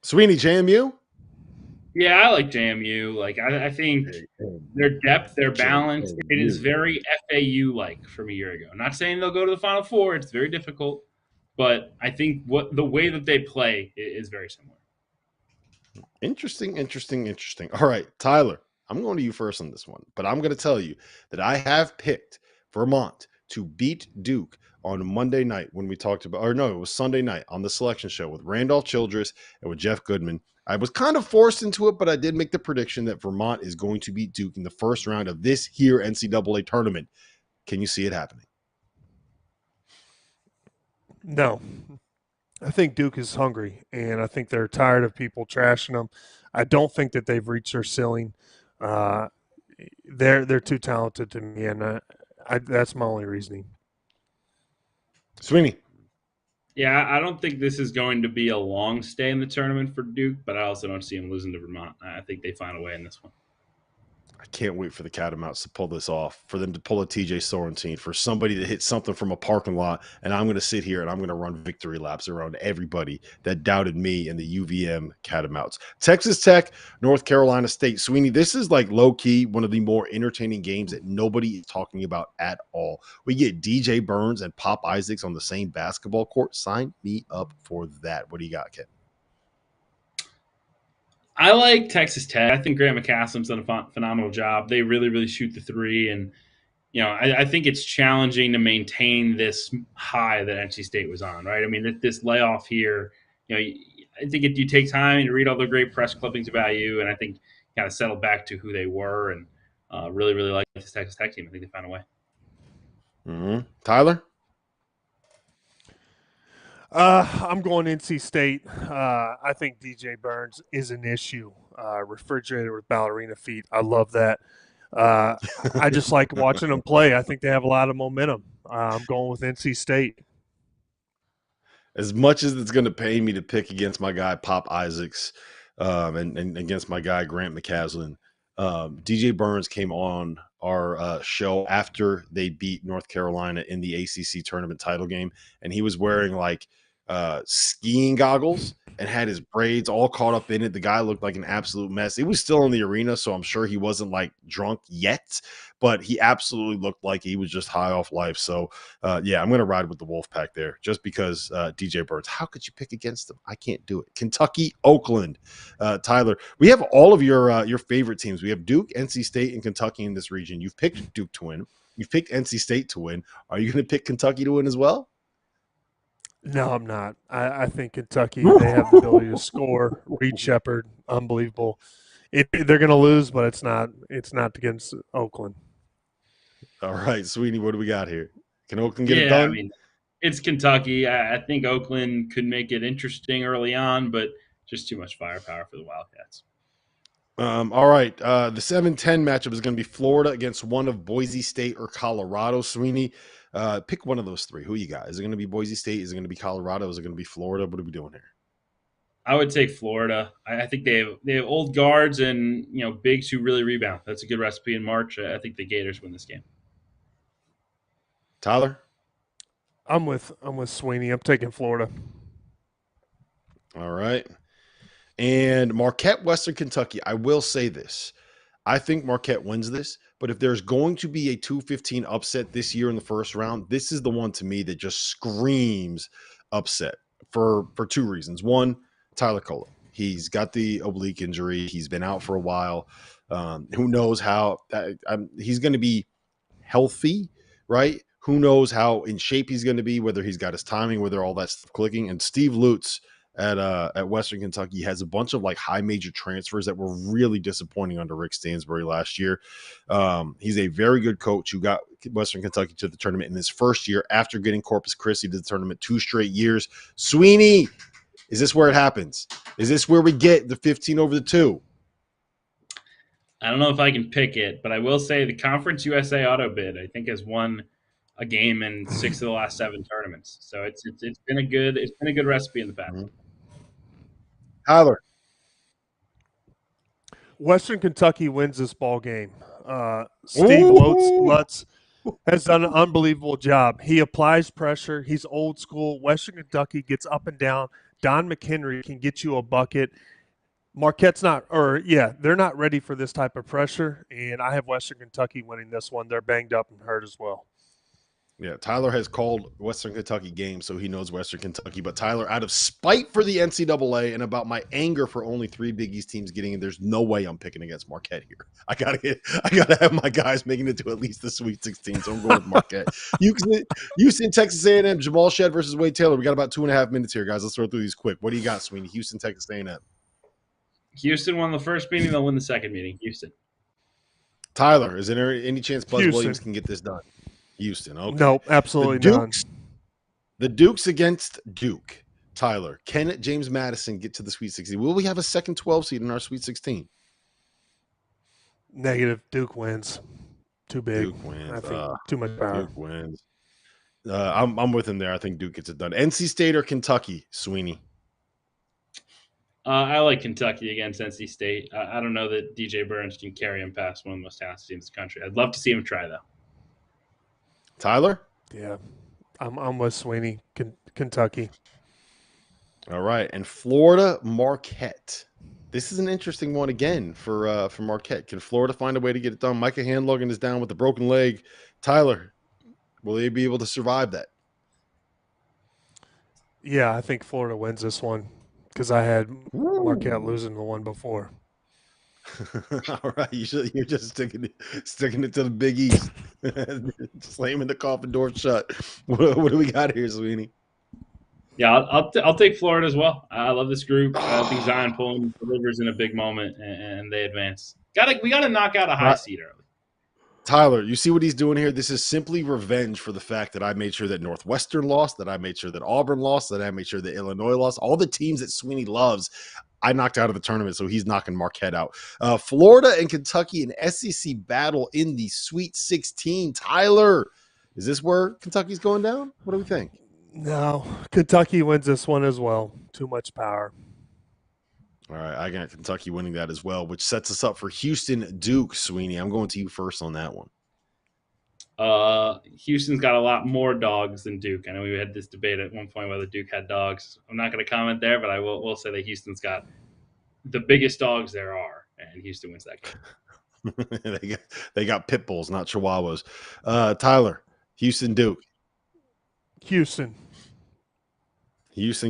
Sweeney, JMU? Yeah, I like JMU. Like, I think their depth, their balance, it is very FAU-like from a year ago. I'm not saying they'll go to the Final Four. It's very difficult. But I think the way that they play is very similar. Interesting. All right, Tyler, I'm going to you first on this one, but I'm going to tell you that I have picked Vermont to beat Duke on Monday night when we talked about, or no, it was Sunday night on the selection show with Randolph Childress and with Jeff Goodman. I was kind of forced into it, but I did make the prediction that Vermont is going to beat Duke in the first round of this here NCAA tournament. Can you see it happening? No. I think Duke is hungry, and I think they're tired of people trashing them. I don't think that they've reached their ceiling. They're too talented to me, and that's my only reasoning. Sweeney. Yeah, I don't think this is going to be a long stay in the tournament for Duke, but I also don't see them losing to Vermont. I think they find a way in this one. I can't wait for the Catamounts to pull this off, for them to pull a TJ Sorrentine, for somebody to hit something from a parking lot, and I'm going to sit here and I'm going to run victory laps around everybody that doubted me and the UVM Catamounts. Texas Tech, North Carolina State. Sweeney, this is like low-key one of the more entertaining games that nobody is talking about at all. We get DJ Burns and Pop Isaacs on the same basketball court. Sign me up for that. What do you got, Ken? I like Texas Tech. I think Grant McCaslam's done a phenomenal job. They really, really shoot the three. And, I think it's challenging to maintain this high that NC State was on, right? I mean, this layoff here, I think you take time to read all the great press clippings about you, and I think kind of settle back to who they were and really, really like this Texas Tech team. I think they found a way. Mm-hmm. Tyler? I'm going NC State. I think DJ Burns is an issue. Refrigerator with ballerina feet. I love that. I just like watching them play. I think they have a lot of momentum. I'm going with NC State. As much as it's going to pay me to pick against my guy Pop Isaacs and against my guy Grant McCaslin, DJ Burns came on our show after they beat North Carolina in the ACC tournament title game, and he was wearing like skiing goggles and had his braids all caught up in it. The guy looked like an absolute mess. It was still in the arena, so I'm sure he wasn't like drunk yet, but he absolutely looked like he was just high off life. So yeah, I'm going to ride with the Wolfpack there just because DJ Burns. How could you pick against them? I can't do it. Kentucky, Oakland. Tyler, we have all of your favorite teams. We have Duke, NC State, and Kentucky in this region. You've picked Duke to win. You've picked NC State to win. Are you going to pick Kentucky to win as well? No, I'm not. I think Kentucky, they have the ability to score. Reed Shepherd, unbelievable. They're going to lose, but it's not against Oakland. All right, Sweeney, what do we got here? Can Oakland get it done? I mean, it's Kentucky. I think Oakland could make it interesting early on, but just too much firepower for the Wildcats. All right, the 7-10 matchup is going to be Florida against one of Boise State or Colorado. Sweeney, pick one of those three. Who you got? Is it going to be Boise State? Is it going to be Colorado? Is it going to be Florida? What are we doing here? I would take Florida. I think they have old guards and bigs who really rebound. That's a good recipe in March. I think the Gators win this game. Tyler? I'm with Sweeney. I'm taking Florida. All right. And Marquette, Western Kentucky. I will say this. I think Marquette wins this, but if there's going to be a 2-15 upset this year in the first round, this is the one to me that just screams upset for two reasons. One, Tyler Kola. He's got the oblique injury. He's been out for a while. Who knows how he's going to be healthy, right? Who knows how in shape he's going to be, whether he's got his timing, whether all that stuff clicking. And Steve Lutz at Western Kentucky has a bunch of like high major transfers that were really disappointing under Rick Stansbury last year. He's a very good coach who got Western Kentucky to the tournament in his first year after getting Corpus Christi to the tournament 2 straight years. Sweeney, is this where it happens? Is this where we get the 15 over the 2? I don't know if I can pick it, but I will say the Conference USA auto bid, I think, has won a game in 6 of the last 7 tournaments. So it's been a good recipe in the past. Tyler. Western Kentucky wins this ball game. Steve Lutz has done an unbelievable job. He applies pressure. He's old school. Western Kentucky gets up and down. Don McHenry can get you a bucket. Marquette's they're not ready for this type of pressure, and I have Western Kentucky winning this one. They're banged up and hurt as well. Yeah, Tyler has called Western Kentucky games, so he knows Western Kentucky. But Tyler, out of spite for the NCAA and about my anger for only 3 Big East teams getting in, there's no way I'm picking against Marquette here. I gotta have my guys making it to at least the Sweet 16. So I'm going with Marquette. Houston, Texas A&M, Jamal Shedd versus Wade Taylor. We got about 2.5 minutes here, guys. Let's throw through these quick. What do you got, Sweeney? Houston, Texas A&M. Houston won the first meeting. They'll win the second meeting. Houston. Tyler, is there any chance Buzz Houston. Williams can get this done? Houston. Okay. No, absolutely not. The Dukes against Duke. Tyler, can James Madison get to the Sweet 16? Will we have a second 12 seed in our Sweet 16? Negative. Duke wins. Too big. Duke wins. I think too much power. Duke wins. I'm with him there. I think Duke gets it done. NC State or Kentucky, Sweeney? I like Kentucky against NC State. I don't know that DJ Burns can carry him past one of the most talented teams in the country. I'd love to see him try, though. Tyler? Yeah, I'm with Sweeney, Kentucky. All right, and Florida Marquette. This is an interesting one again for Marquette. Can Florida find a way to get it done? Micah Handlogan is down with a broken leg. Tyler, will they be able to survive that? Yeah, I think Florida wins this one because I had Marquette losing the one before. All right, you're just sticking it to the Big East, slamming the coffin door shut. What do we got here, Sweeney? Yeah, I'll take Florida as well. I love this group. I think Zion Pullen delivers in a big moment, and they advance. We got to knock out a high seed early. Tyler, you see what he's doing here? This is simply revenge for the fact that I made sure that Northwestern lost, that I made sure that Auburn lost, that I made sure that Illinois lost. All the teams that Sweeney loves, I knocked out of the tournament, so he's knocking Marquette out. Florida and Kentucky, an SEC battle in the Sweet 16. Tyler, is this where Kentucky's going down? What do we think? No, Kentucky wins this one as well. Too much power. All right, I got Kentucky winning that as well, which sets us up for Houston Duke. Sweeney, I'm going to you first on that one. Houston's got a lot more dogs than Duke. I know we had this debate at one point whether Duke had dogs. I'm not going to comment there, but I will say that Houston's got the biggest dogs there are, and Houston wins that game. they got pit bulls, not chihuahuas. Tyler, Houston Duke. Houston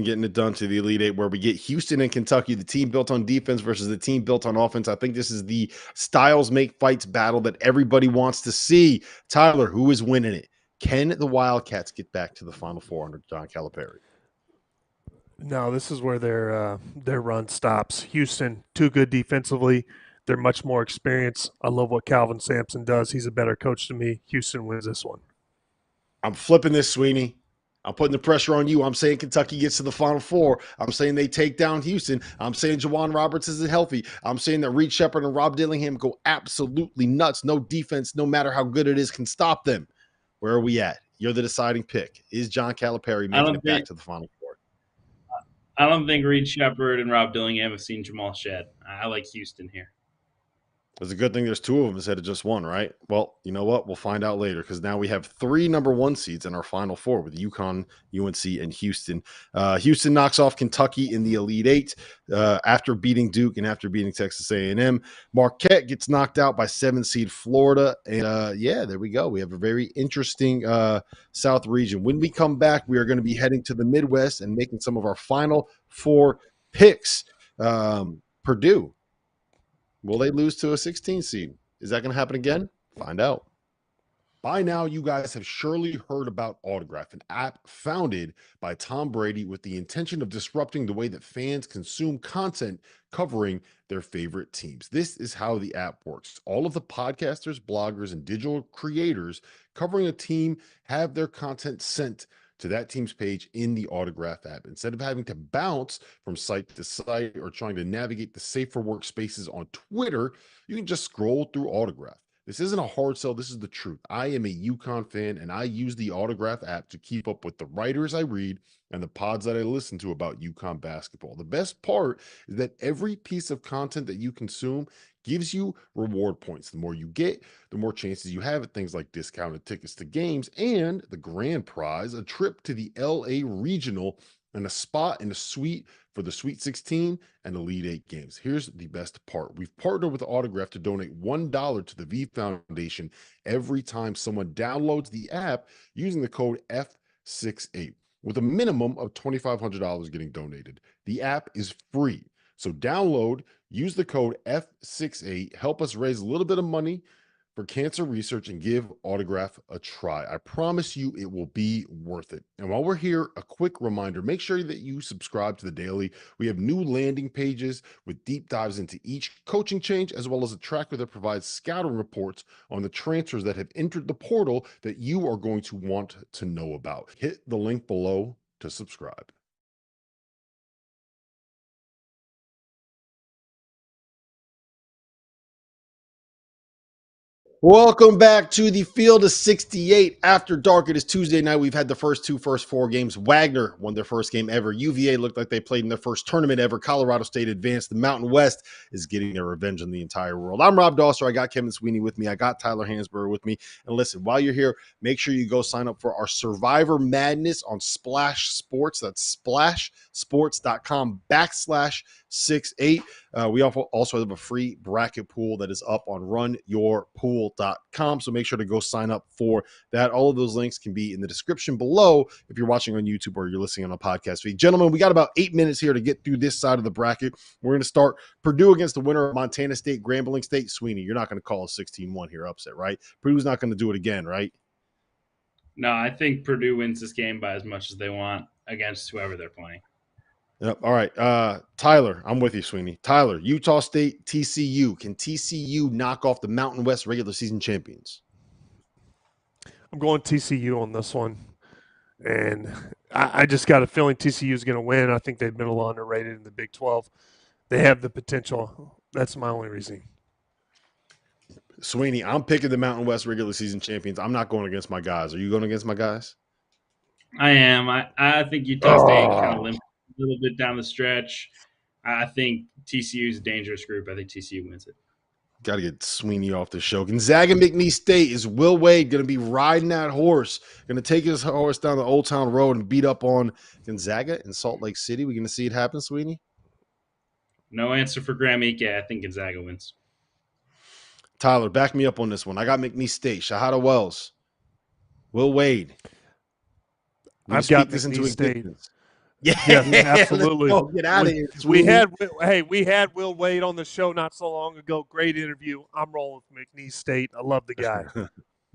getting it done to the Elite Eight, where we get Houston and Kentucky, the team built on defense versus the team built on offense. I think this is the styles make fights battle that everybody wants to see. Tyler, who is winning it? Can the Wildcats get back to the Final Four under John Calipari? No, this is where their run stops. Houston, too good defensively. They're much more experienced. I love what Calvin Sampson does. He's a better coach than me. Houston wins this one. I'm flipping this, Sweeney. I'm putting the pressure on you. I'm saying Kentucky gets to the Final Four. I'm saying they take down Houston. I'm saying Jawan Roberts isn't healthy. I'm saying that Reed Shepherd and Rob Dillingham go absolutely nuts. No defense, no matter how good it is, can stop them. Where are we at? You're the deciding pick. Is John Calipari making it back to the Final Four? I don't think Reed Shepherd and Rob Dillingham have seen Jamal Shed. I like Houston here. It's a good thing there's two of them instead of just one, right? Well, you know what? We'll find out later because now we have 3 number 1 seeds in our Final Four with UConn, UNC, and Houston. Houston knocks off Kentucky in the Elite Eight after beating Duke and after beating Texas A&M. Marquette gets knocked out by 7 seed Florida. And, yeah, there we go. We have a very interesting South region. When we come back, we are going to be heading to the Midwest and making some of our Final Four picks. Purdue. Will they lose to a 16 seed? Is that going to happen again? Find out. By now, you guys have surely heard about Autograph, an app founded by Tom Brady with the intention of disrupting the way that fans consume content covering their favorite teams. This is how the app works. All of the podcasters, bloggers, and digital creators covering a team have their content sent to that team's page in the Autograph app. Instead of having to bounce from site to site or trying to navigate the safer workspaces on Twitter, you can just scroll through Autograph. This isn't a hard sell. This is the truth. I am a UConn fan, and I use the Autograph app to keep up with the writers I read and the pods that I listen to about UConn basketball. The best part is that every piece of content that you consume gives you reward points. The more you get, the more chances you have at things like discounted tickets to games and the grand prize, a trip to the LA Regional and a spot in a suite for the Sweet 16 and Elite 8 games. Here's the best part. We've partnered with Autograph to donate $1 to the V Foundation every time someone downloads the app using the code F68, with a minimum of $2,500 getting donated. The app is free. So download, use the code F68, help us raise a little bit of money for cancer research and give Autograph a try. I promise you it will be worth it. And while we're here, a quick reminder, make sure that you subscribe to the Daily. We have new landing pages with deep dives into each coaching change, as well as a tracker that provides scouting reports on the transfers that have entered the portal that you are going to want to know about. Hit the link below to subscribe. Welcome back to the Field of 68 After Dark. It is Tuesday night. We've had the first 4 games. Wagner won their first game ever. UVA looked like they played in their first tournament ever. Colorado State advanced. The Mountain West is getting their revenge on the entire world. I'm Rob Dauster. I got Kevin Sweeney with me. I got Tyler Hansbrough with me. And listen, while you're here, make sure you go sign up for our Survivor Madness on SplashSports. That's splashsports.com/68. We also have a free bracket pool that is up on runyourpool.com. So make sure to go sign up for that. All of those links can be in the description below if you're watching on YouTube or you're listening on a podcast feed. Gentlemen, we got about 8 minutes here to get through this side of the bracket. We're going to start Purdue against the winner of Montana State, Grambling State. Sweeney, you're not going to call a 16-1 here upset, right? Purdue's not going to do it again, right? No, I think Purdue wins this game by as much as they want against whoever they're playing. Yep. All right. Tyler, I'm with you, Sweeney. Tyler, Utah State, TCU. Can TCU knock off the Mountain West regular season champions? I'm going TCU on this one. And I just got a feeling TCU is going to win. I think they've been a little underrated in the Big 12. They have the potential. That's my only reasoning. Sweeney, I'm picking the Mountain West regular season champions. I'm not going against my guys. Are you going against my guys? I am. I think Utah State kind of limped a little bit down the stretch. I think TCU is a dangerous group. I think TCU wins it. Got to get Sweeney off the show. Gonzaga McNeese State. Is Will Wade going to be riding that horse? Going to take his horse down the Old Town Road and beat up on Gonzaga in Salt Lake City? We're going to see it happen, Sweeney? No answer for Graham Ike. I think Gonzaga wins. Tyler, back me up on this one. I got McNeese State. Shahada Wells. Will Wade. I've got this into State. Yeah, absolutely. Get out of here. We had Will Wade on the show not so long ago. Great interview. I'm rolling with McNeese State. I love the guy.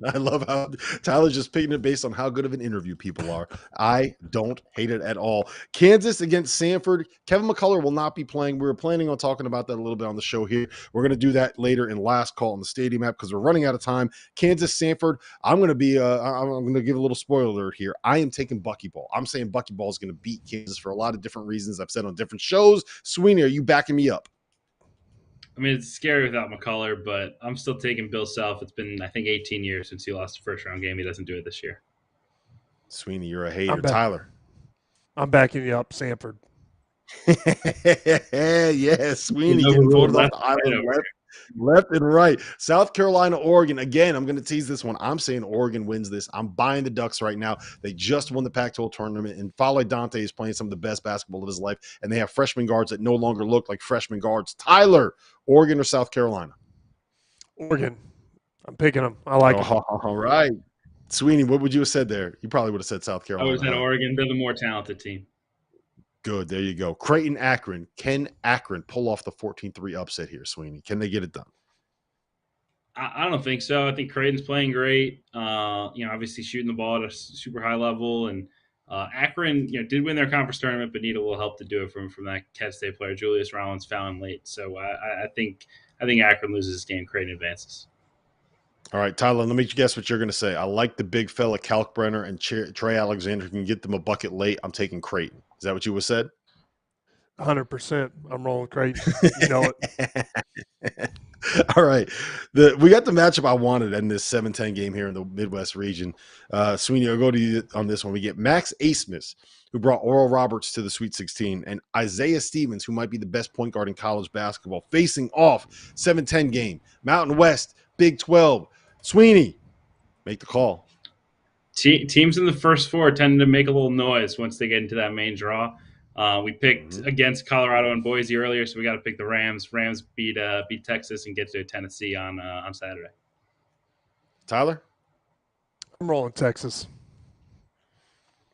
I love how Tyler's just picking it based on how good of an interview people are. I don't hate it at all. Kansas against Samford. Kevin McCullough will not be playing. We were planning on talking about that a little bit on the show here. We're going to do that later in last call on the stadium app because we're running out of time. Kansas, Samford. I'm going to be. I'm going to give a little spoiler alert here. I am taking Buckyball. I'm saying Buckyball is going to beat Kansas for a lot of different reasons. I've said on different shows. Sweeney, are you backing me up? I mean, it's scary without McCullough, but I'm still taking Bill Self. It's been, I think, 18 years since he lost a first-round game. He doesn't do it this year. Sweeney, you're a hater. Tyler. I'm backing you up, Samford. Yeah, Sweeney getting voted off the island left and right. South Carolina, Oregon. Again, I'm going to tease this one. I'm saying Oregon wins this. I'm buying the Ducks right now. They just won the Pac-12 tournament, and Fale Dante is playing some of the best basketball of his life, and they have freshman guards that no longer look like freshman guards. Tyler, Oregon or South Carolina? Oregon. I'm picking them. I like it. All right. Sweeney, what would you have said there? You probably would have said South Carolina. I would have said Oregon. They're the more talented team. Good. There you go. Creighton, Akron. Can Akron pull off the 14-3 upset here, Sweeney? Can they get it done? I don't think so. I think Creighton's playing great. Obviously shooting the ball at a super high level. And Akron, did win their conference tournament, but need a little help to do it from that Kent State player, Julius Rollins, fouling late. So I think Akron loses this game. Creighton advances. All right, Tyler, let me guess what you're going to say. I like the big fella Kalkbrenner and Trey Alexander can get them a bucket late. I'm taking Creighton. Is that what you would have said? 100%. I'm rolling Creighton. You know it. All right. We got the matchup I wanted in this 7-10 game here in the Midwest region. Sweeney, I'll go to you on this one. We get Max Asmus, who brought Oral Roberts to the Sweet 16, and Isaiah Stevens, who might be the best point guard in college basketball, facing off 7-10 game. Mountain West, Big 12. Sweeney, make the call. Teams in the first four tend to make a little noise once they get into that main draw. We picked against Colorado and Boise earlier, so we got to pick the Rams. Rams beat Texas and get to Tennessee on Saturday. Tyler? I'm rolling Texas.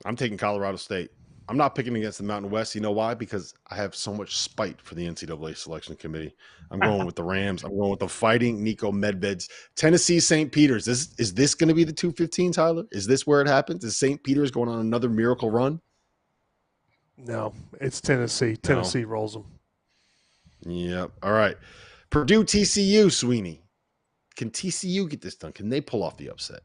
I'm taking Colorado State. I'm not picking against the Mountain West. You know why? Because I have so much spite for the NCAA selection committee. I'm going with the Rams. I'm going with the Fighting Nico Medveds. Tennessee, St. Peter's. Is this going to be the 2-15, Tyler? Is this where it happens? Is St. Peter's going on another miracle run? No, it's Tennessee. Tennessee rolls them. Yep. All right. Purdue, TCU, Sweeney. Can TCU get this done? Can they pull off the upset?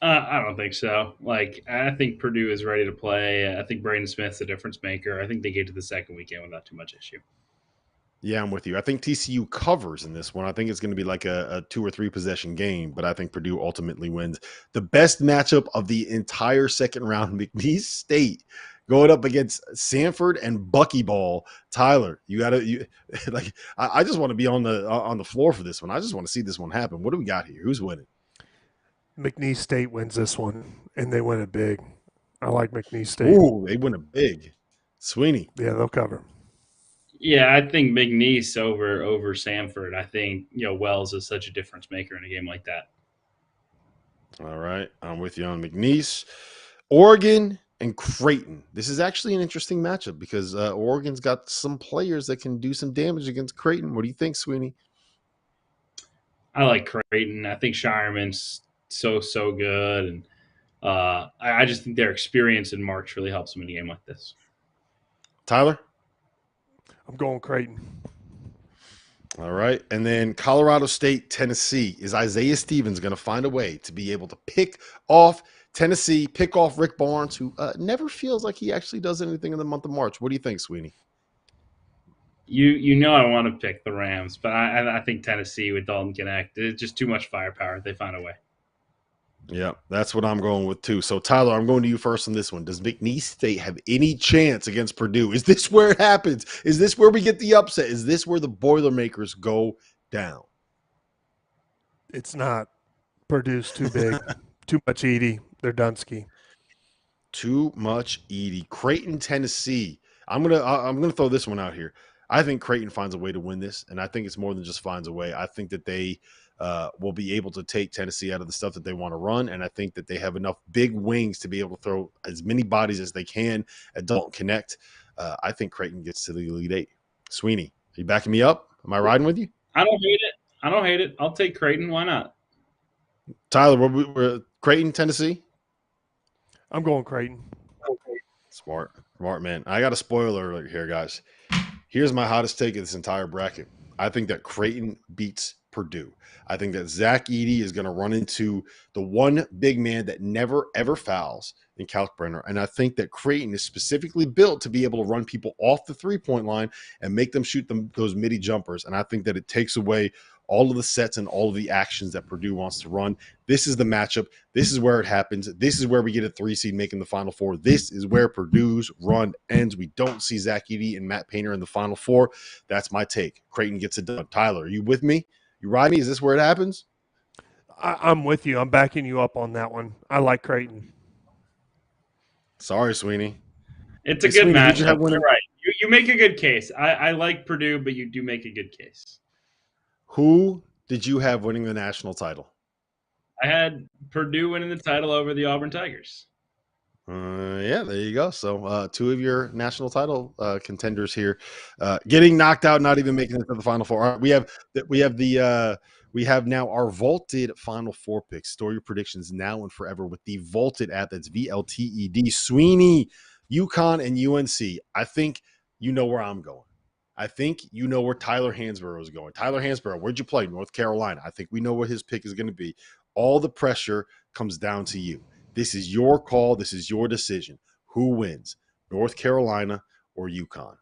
I don't think so. I think Purdue is ready to play. I think Braden Smith's a difference maker. I think they get to the second weekend without too much issue. Yeah, I'm with you. I think TCU covers in this one. I think it's going to be like a 2 or 3 possession game, but I think Purdue ultimately wins. The best matchup of the entire second round, McNeese State going up against Samford and Buckyball. Tyler, I just want to be on the floor for this one. I just want to see this one happen. What do we got here? Who's winning? McNeese State wins this one, and they win it big. I like McNeese State. Ooh, they win it big. Sweeney. Yeah, they'll cover. Yeah, I think McNeese over Samford. I think Wells is such a difference maker in a game like that. All right, I'm with you on McNeese. Oregon and Creighton. This is actually an interesting matchup because Oregon's got some players that can do some damage against Creighton. What do you think, Sweeney? I like Creighton. I think Shireman's so good, and I just think their experience in March really helps them in a game like this. Tyler? I'm going Creighton. All right. And then Colorado State, Tennessee. Is Isaiah Stevens going to find a way to be able to pick off Tennessee, pick off Rick Barnes, who never feels like he actually does anything in the month of March? What do you think, Sweeney? You know I want to pick the Rams, but I think Tennessee with Dalton Connect. It's just too much firepower. They find a way. Yeah, that's what I'm going with too. So, Tyler, I'm going to you first on this one. Does McNeese State have any chance against Purdue? Is this where it happens? Is this where we get the upset? Is this where the Boilermakers go down? It's not. Purdue's too big. Too much Edie. They're Dunsky. Too much Edie. Creighton, Tennessee. I'm gonna throw this one out here. I think Creighton finds a way to win this, and I think it's more than just finds a way. I think that they will be able to take Tennessee out of the stuff that they want to run, and I think that they have enough big wings to be able to throw as many bodies as they can at Dalton Connect. I think Creighton gets to the Elite Eight. Sweeney, are you backing me up? Am I riding with you? I don't hate it. I'll take Creighton. Why not? Tyler, we're Creighton, Tennessee? I'm going Creighton. Smart, man. I got a spoiler alert here, guys. Here's my hottest take of this entire bracket. I think that Creighton beats Purdue. I think that Zach Edey is going to run into the one big man that never, ever fouls in Kalkbrenner. And I think that Creighton is specifically built to be able to run people off the three-point line and make them shoot those midi jumpers. And I think that it takes away all of the sets and all of the actions that Purdue wants to run. This is the matchup. This is where it happens. This is where we get a 3 seed making the Final Four. This is where Purdue's run ends. We don't see Zach Edey and Matt Painter in the Final Four. That's my take. Creighton gets it done. Tyler, are you with me? You ride me? Is this where it happens? I'm with you. I'm backing you up on that one. I like Creighton. Sorry, Sweeney. It's a good Sweeney, matchup. You're right. You make a good case. I like Purdue, but you do make a good case. Who did you have winning the national title? I had Purdue winning the title over the Auburn Tigers. Yeah, there you go. So 2 of your national title contenders here getting knocked out, not even making it to the Final Four. All right, we have now our vaulted Final Four picks. Store your predictions now and forever with the vaulted app. That's VLTED. Sweeney, UConn, and UNC. I think you know where I'm going. I think you know where Tyler Hansbrough is going. Tyler Hansbrough, where'd you play? North Carolina. I think we know what his pick is going to be. All the pressure comes down to you. This is your call. This is your decision. Who wins, North Carolina or UConn?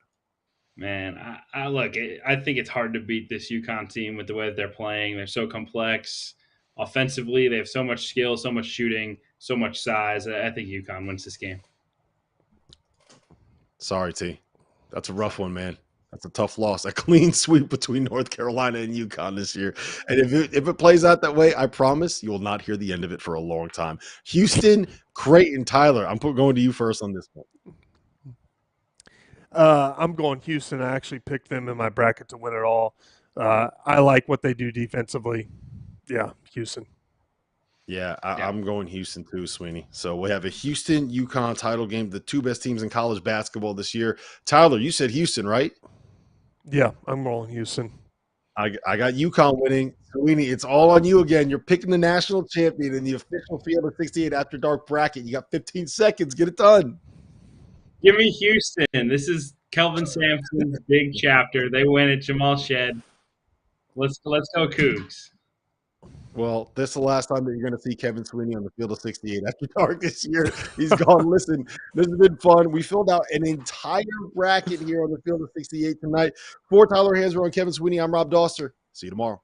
Man, I think it's hard to beat this UConn team with the way that they're playing. They're so complex. Offensively, they have so much skill, so much shooting, so much size. I think UConn wins this game. Sorry, T. That's a rough one, man. That's a tough loss. A clean sweep between North Carolina and UConn this year. And if it plays out that way, I promise you will not hear the end of it for a long time. Houston, Creighton, Tyler. I'm going to you first on this one. I'm going Houston. I actually picked them in my bracket to win it all. I like what they do defensively. Yeah, Houston. Yeah, I'm going Houston too, Sweeney. So we have a Houston-UConn title game, the 2 best teams in college basketball this year. Tyler, you said Houston, right? Yeah, I'm rolling Houston. I got UConn winning. Sweeney, it's all on you again. You're picking the national champion in the official Field of 68 After Dark bracket. You got 15 seconds. Get it done. Give me Houston. This is Kelvin Sampson's big chapter. They win it. Jamal Shed. Let's go Cougs. Well, this is the last time that you're going to see Kevin Sweeney on the Field of 68 After Dark this year. He's gone. Listen, this has been fun. We filled out an entire bracket here on the Field of 68 tonight. For Tyler Hansbrough and Kevin Sweeney, I'm Rob Dauster. See you tomorrow.